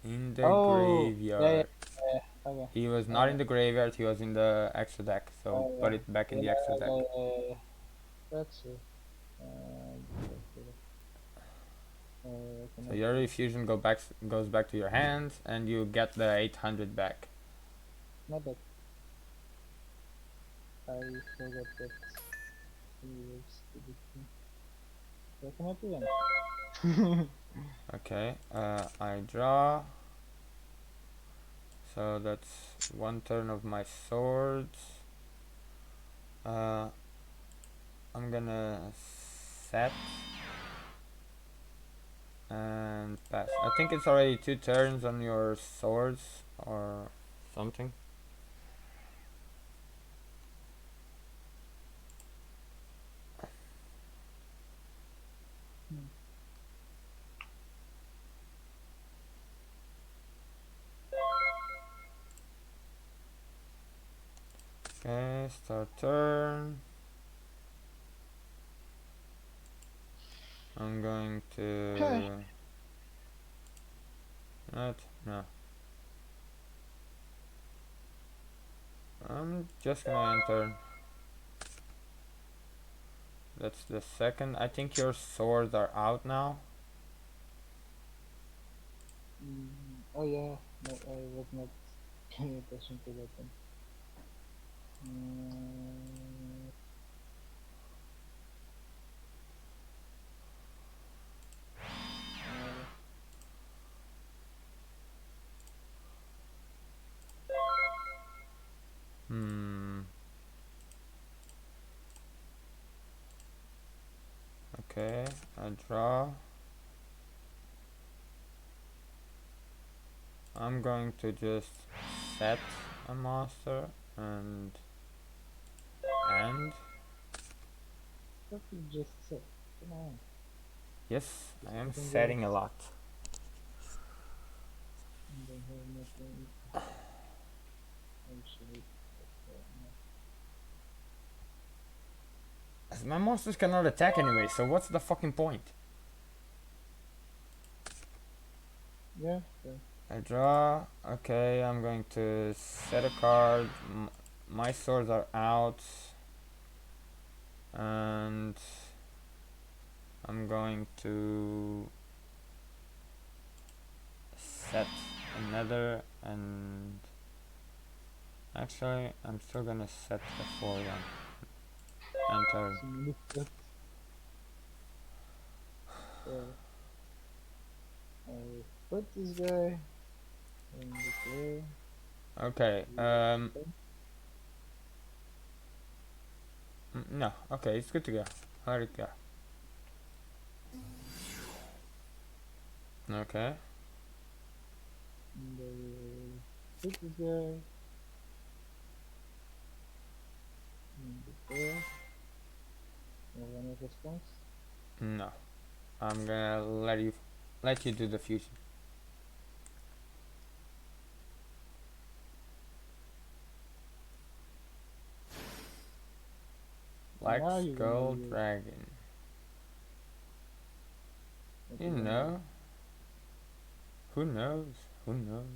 In the Oh, yeah, graveyard. okay. He was not in the graveyard, he was in the extra deck, so put Yeah, it back in yeah, the extra deck. yeah. That's it. So your refusion goes back to your hands, and you get the 800 back. Not that. I forgot that he was to the king. Definitely. Okay, I draw. So that's one turn of my swords. I'm gonna set and pass. I think it's already 2 turns on your swords or something. Okay, start turn. I'm going to not no. I'm just gonna enter. That's the second. I think your swords are out now. Oh yeah, no, I was not paying attention to that one. Mm, uh, Hmm. Okay, I draw. I'm going to just set a monster and end. what you just said? Come on, Yes, I just am putting setting a words lot. and don't have nothing. Actually, no. As my monsters cannot attack anyway, so what's the fucking point? Yeah, yeah. I draw. Okay, I'm going to set a card. My swords are out. And I'm going to set another, and actually I'm still gonna set the 4 one. Enter. So look at so I put this guy in the clear. Okay, Okay. no, okay, it's good to go. Let it go. Okay, And I put this guy in the clear. No one response. no, I'm gonna let you do the fusion. Like Now you're gonna Skull use Dragon. what You you're gonna use. know, who knows? Who knows?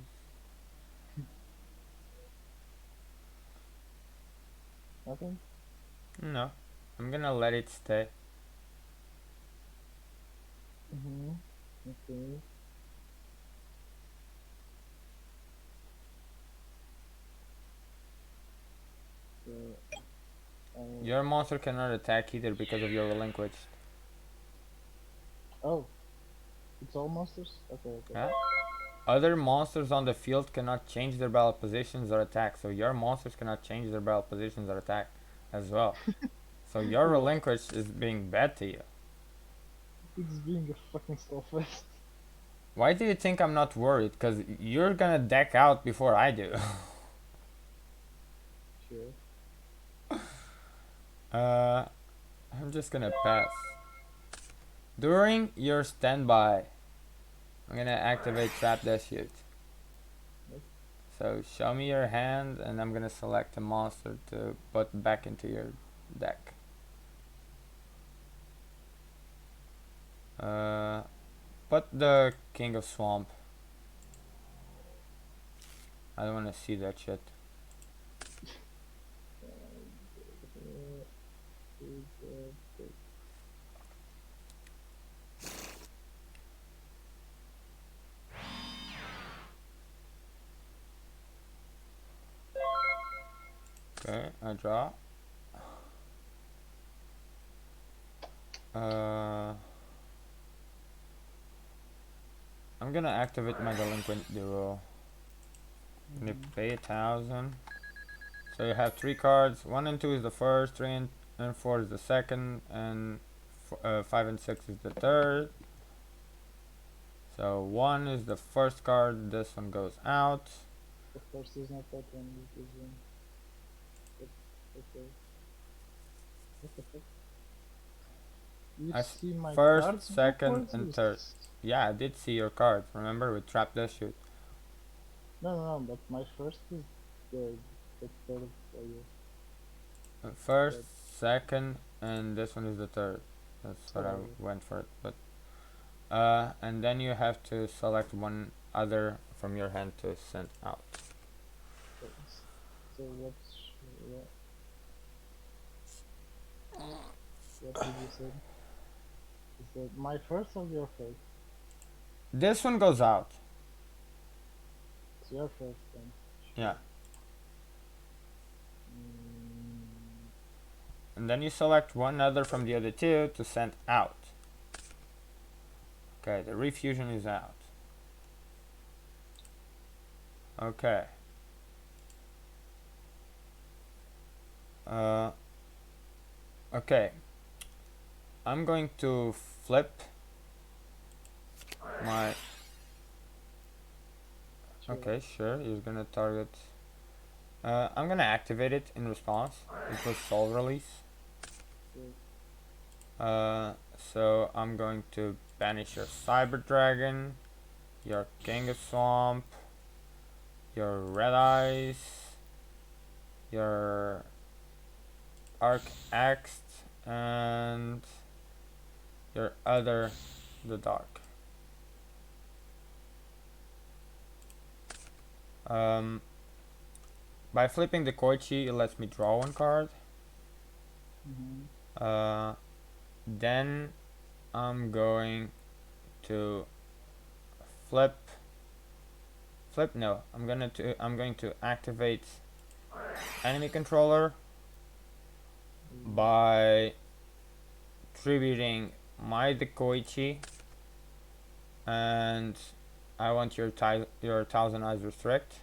Nothing? No, I'm gonna let it stay. Mm-hmm. Okay. So I Your monster cannot attack either because of your relinquished. oh, it's all monsters? Okay, okay. Yeah? Other monsters on the field cannot change their battle positions or attack, so your monsters cannot change their battle positions or attack as well. So your What? relinquish is being bad to you. It's being a fucking Skullfest. Why do you think I'm not worried? Because you're gonna deck out before I do. Sure. uh, I'm just gonna pass. During your standby, I'm gonna activate Trap Death Shoot. What? So show me your hand, and I'm gonna select a monster to put back into your deck. Uh, put the King of Swamp. I don't wanna see that shit. Okay. Okay, I draw. Uh, I'm gonna activate my delinquent duel. I'm gonna pay 1,000. So you have 3 cards. 1 and 2 is the first, 3 and 4 is the second, and 5 and 6 is the third. So 1 is the first card. This one goes out. The first is not that one, it is one. But, okay. What the fuck? You I see my first, cards second, backwards? and third. Yeah, I did see your cards. Remember with Trap Death Shoot. No, no, no, but my first is the, the third for you. First, But, second, and this one is the third. That's what I oh, went for it. But and then you have to select one other from your hand to send out. so, so what Yeah. What did you say? Is that my first or your first? This one goes out. It's your first then. Yeah. Sure. Mm, And then you select one other from the other two to send out. Okay, the refusion is out. Okay. Uh, okay. I'm going to flip my... sure. Okay, sure, he's gonna target... I'm gonna activate it in response. It was soul release. Sure. So I'm going to banish your Cyber Dragon, your King of Swamp, your Red Eyes, your Arc Axe, and your other, the Dark. By flipping the Koichi, it lets me draw one card. Mm-hmm. Then I'm going to flip. No, I'm going to activate enemy controller by tributing my Dekoichi, and I want your Thousand Eyes restrict.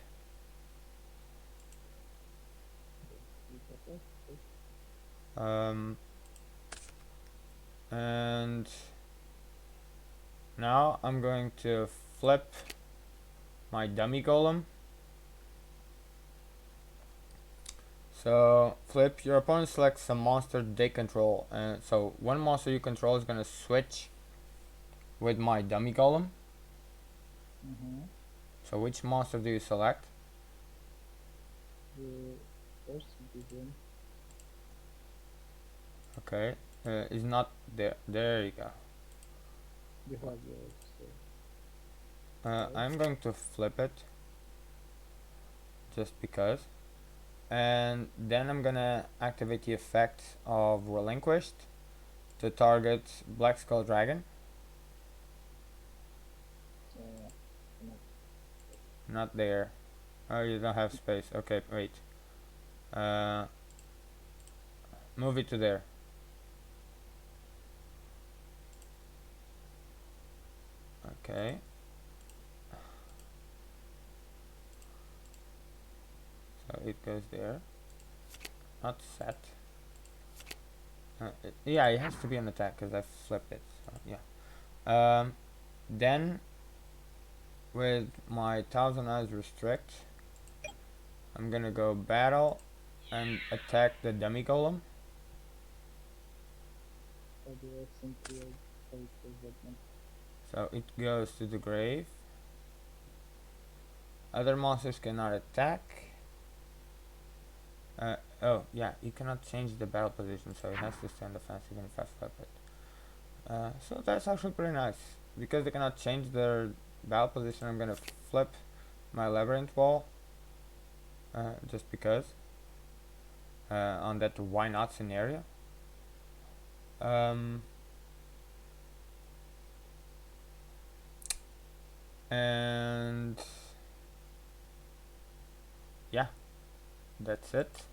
And now I'm going to flip my dummy golem. So flip, your opponent selects a monster they control, and so one monster you control is gonna switch with my dummy golem. Mm-hmm. So which monster do you select? The first begin. Okay, is not there. There you go. You have yours. I'm going to flip it just because, and then I'm gonna activate the effect of Relinquished to target Black Skull Dragon. Not there. Oh, you don't have space. Okay, wait. Move it to there. Okay. So it goes there. Not set. Yeah, it has to be an attack because I flipped it. So yeah. Then with my Thousand Eyes restrict, I'm gonna go battle and attack the dummy golem. So it goes to the grave. Other monsters cannot attack. Oh yeah, you cannot change the battle position, so it has to stay on defense even if I flip it. So that's actually pretty nice. Because they cannot change their battle position, I'm gonna flip my labyrinth wall. Just because. On that why not scenario. And yeah, that's it.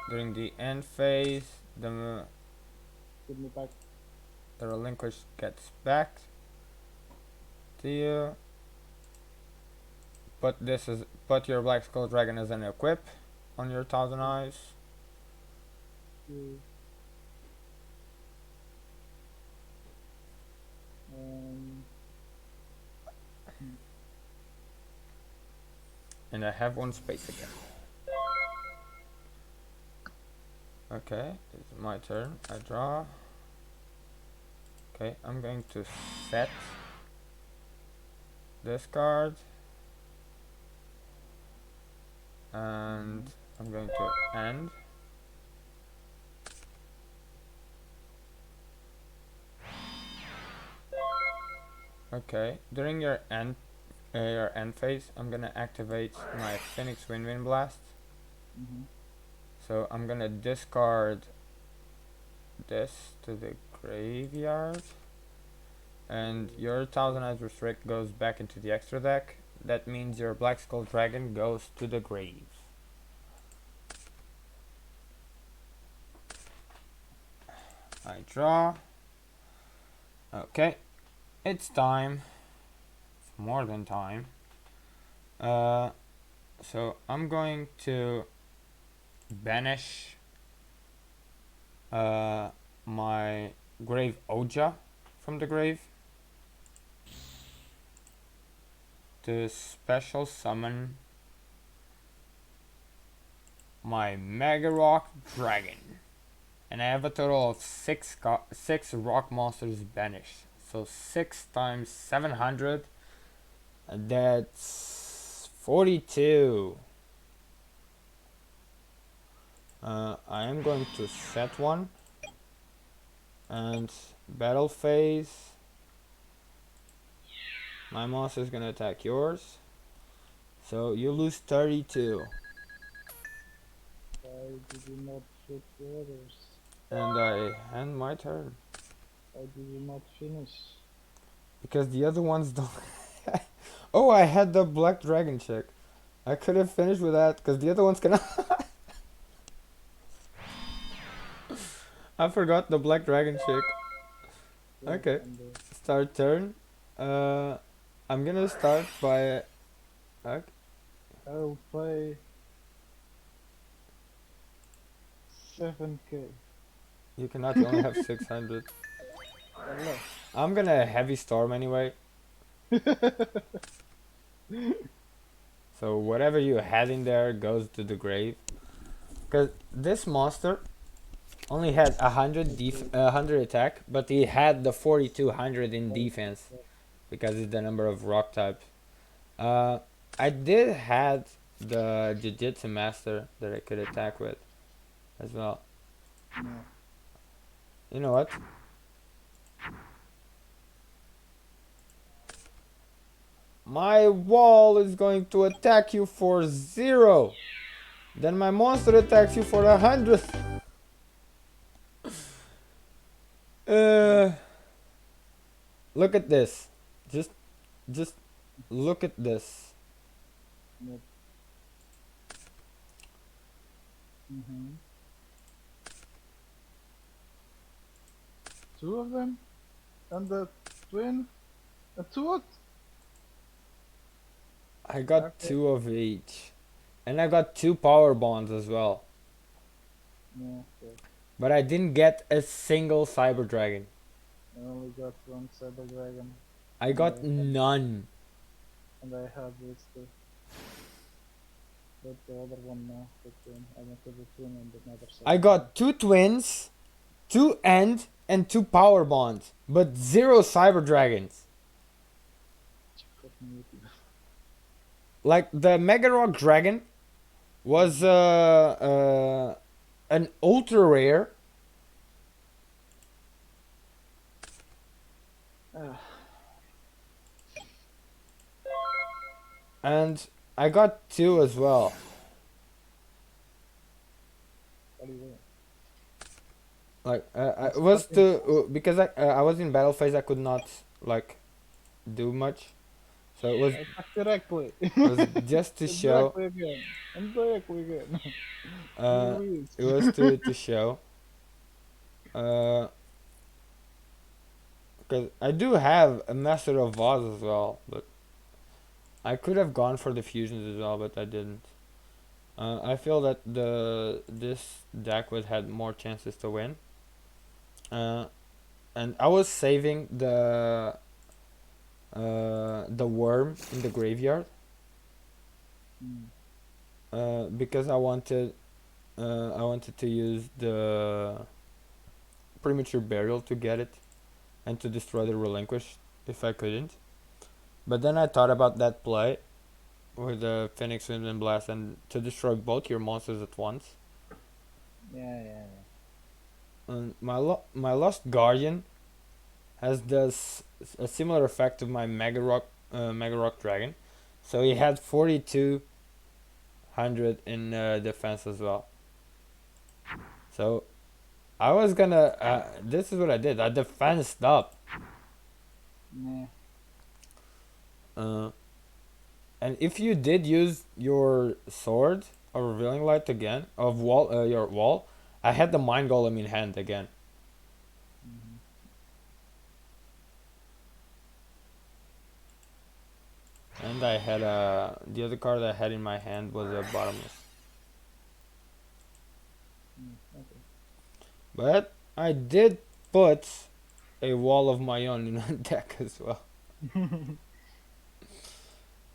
During the end phase, the relinquish gets back to you. Put your Black Skull Dragon as an equip on your Thousand Eyes. And I have one space again. Okay, it's my turn. I draw. Okay, I'm going to set this card. And I'm going to end. Okay, during your end phase, I'm gonna activate my Phoenix Wind Blast. So I'm gonna discard this to the graveyard, and your Thousand Eyes Restrict goes back into the extra deck. That means your Black Skull Dragon goes to the grave. I draw. Okay, it's time. It's more than time. So I'm going to banish my Grave Oja from the grave to special summon my Mega Rock Dragon. And I have a total of six rock monsters banished. So 6 times 700, that's 42. I am going to set one and battle phase. My monster is gonna attack yours, so you lose 32. Why did you not shoot the others? And I end my turn. Why did you not finish? Because the other ones don't. Oh, I had the black dragon check. I could have finished with that because the other ones cannot. I forgot the black dragon check. Yeah, Okay. and, Start turn. I'm gonna start by. Okay. I'll play 7k. You cannot. You only have 600. Allah. I'm gonna heavy storm anyway. So whatever you had in there goes to the grave. Cause this monster only had 100 attack, but he had the 4200 in defense because it's the number of rock types. I did had the Jiu-Jitsu master that I could attack with as well. No. You know what? My wall is going to attack you for 0. Then my monster attacks you for 100. Look at this. Just look at this. Yep. Mm-hmm. 2 of them? And the twin? A 2 what? I got Okay. 2 of each. And I got 2 power bonds as well. Yeah, okay. But I didn't get a single Cyber Dragon. I only got 1 Cyber Dragon. I got Yeah. none. And I have this too. But the other one now, the twin. I went to the twin and another Cyber I got 2 twins, 2 end, and 2 power bonds. But 0 Cyber Dragons. Fucking idiot. Like the Mega Rock Dragon was an ultra rare. And I got 2 as well. What do you want? Like it was to because I was in battle phase. I could not like do much, so it was Attack directly. just to show. Directly again. And directly again. Uh, Release. it was to show. Because I do have a Master of Oz as well, but I could have gone for the fusions as well, but I didn't. I feel that this deck would had more chances to win. And I was saving the worm in the graveyard because I wanted to use the premature burial to get it and to destroy the relinquish if I couldn't. But then I thought about that play with the Phoenix Wind and Blast and to destroy both your monsters at once. Yeah. And my Lost Guardian has a similar effect to my Mega Rock Dragon, so he had 4200 in defense as well. So I was gonna. This is what I did. I defensed up. Nah. Uh, and if you did use your sword or revealing light again of wall, your wall, I had the mind golem in hand again, Mhm. and I had the other card I had in my hand was a bottomless. Okay. But I did put a wall of my own in my deck as well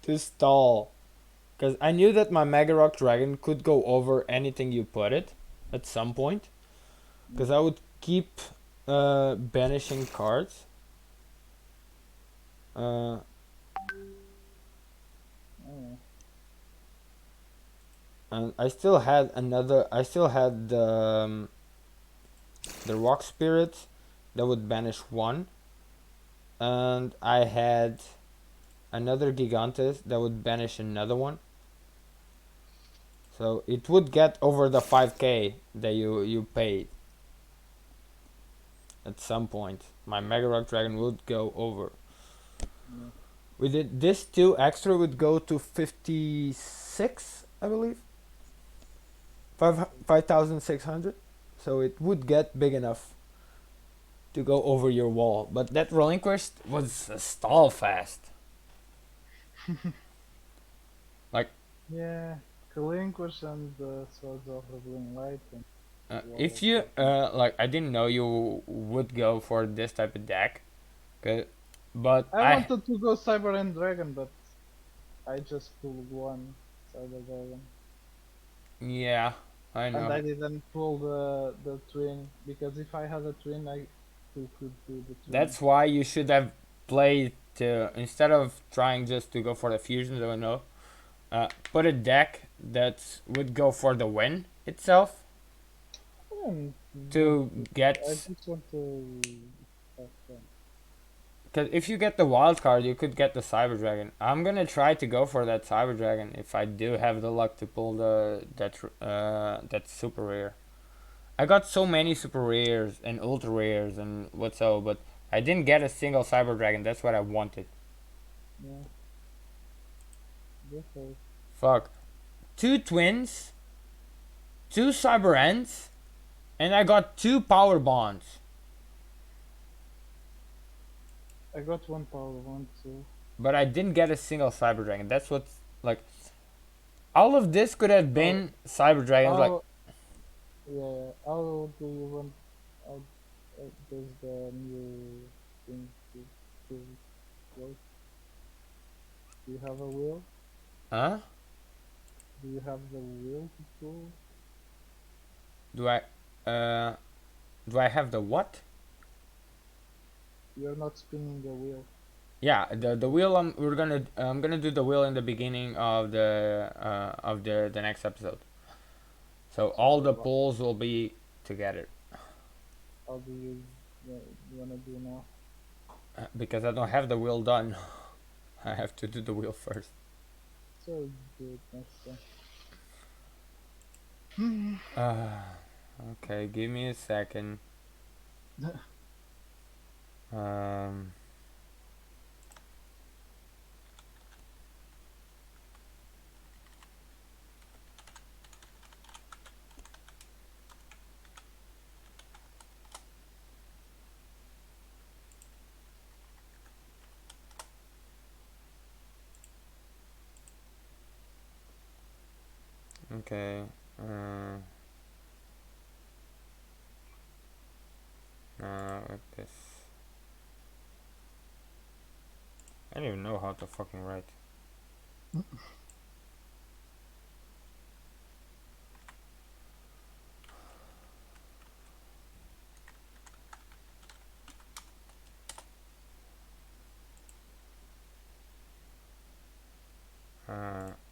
to stall. Because I knew that my Mega Rock Dragon could go over anything you put it at some point. Yeah. Because I would keep banishing cards. Uh, Oh, and I still had another. I still had the Rock Spirit that would banish one. And I had another Gigantes that would banish another one. So it would get over the 5k that you paid. At some point, my Mega Rock Dragon would go over. yeah. With it, this 2 extra would go to 56, I believe. 5,600. So it would get big enough to go over your wall. But that relinquished was a stall fast. Like, Yeah. Relinquish and the Swords of Revealing Light and Wall if of you, Judgment. like, I didn't know you would go for this type of deck. 'Kay, but I wanted to go Cyber and Dragon, but I just pulled one Cyber Dragon. yeah, I And know. I didn't pull the twin, because if I had a twin, I still could do the twin. That's why you should have played to, instead of trying just to go for the fusions, I don't know. Put a deck that would go for the win itself And but to I get. just want to have fun. Because if you get the wild card, you could get the Cyber Dragon. I'm gonna try to go for that Cyber Dragon if I do have the luck to pull that super rare. I got so many super rares and ultra rares and what so, but I didn't get a single Cyber Dragon. That's what I wanted. Yeah, go for it. Fuck, 2 twins, 2 cyber ends, and I got 2 power bonds. I got one power one too. But I didn't get a single Cyber Dragon. That's what's like. All of this could have How been Cyber Dragons. Like, how yeah, how do you want? How does the new thing to work? Do you have a wheel? huh? Do you have the wheel to pull? Do I, uh, do I have the what? You're not spinning the wheel. Yeah, the wheel. I'm gonna do the wheel in the beginning of the next episode. So all the So pulls will be together. how do you wanna do now? Because I don't have the wheel done. I have to do the wheel first. So do it next time. Uh, okay, give me a second. Um, okay. Uh, like this. I don't even know how to fucking write.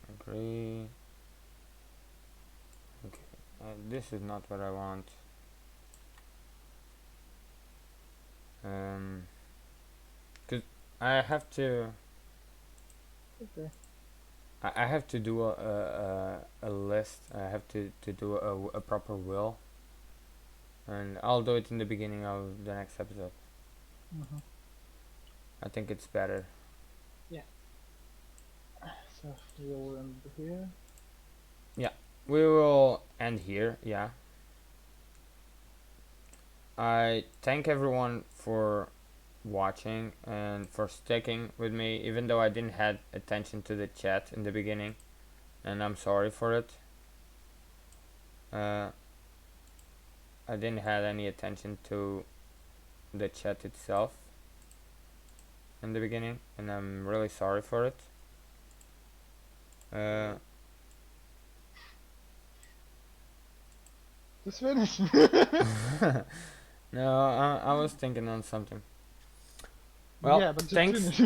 Agree. Okay. This is not what I want. Cause I have to. Okay. I have to do a list. I have to do a proper will. and I'll do it in the beginning of the next episode. Mhm. I think it's better. Yeah. So we'll end here. Yeah, we will end here. Yeah, I thank everyone for watching and for sticking with me, even though I didn't have attention to the chat in the beginning, and I'm sorry for it. uh, I didn't have any attention to the chat itself in the beginning, and I'm really sorry for it. uh, Just finish. no, I was thinking on something. Well, Yeah, but just thanks. finish.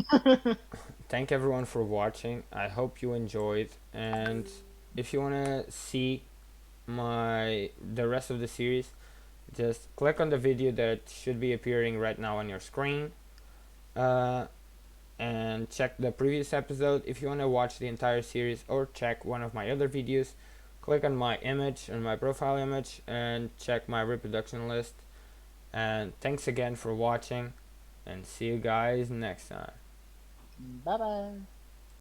Thank everyone for watching. I hope you enjoyed, and if you want to see the rest of the series, just click on the video that should be appearing right now on your screen, uh, and check the previous episode. If you want to watch the entire series or check one of my other videos, click on my image, on my profile image, and check my reproduction list. And thanks again for watching, and see you guys next time. Bye bye.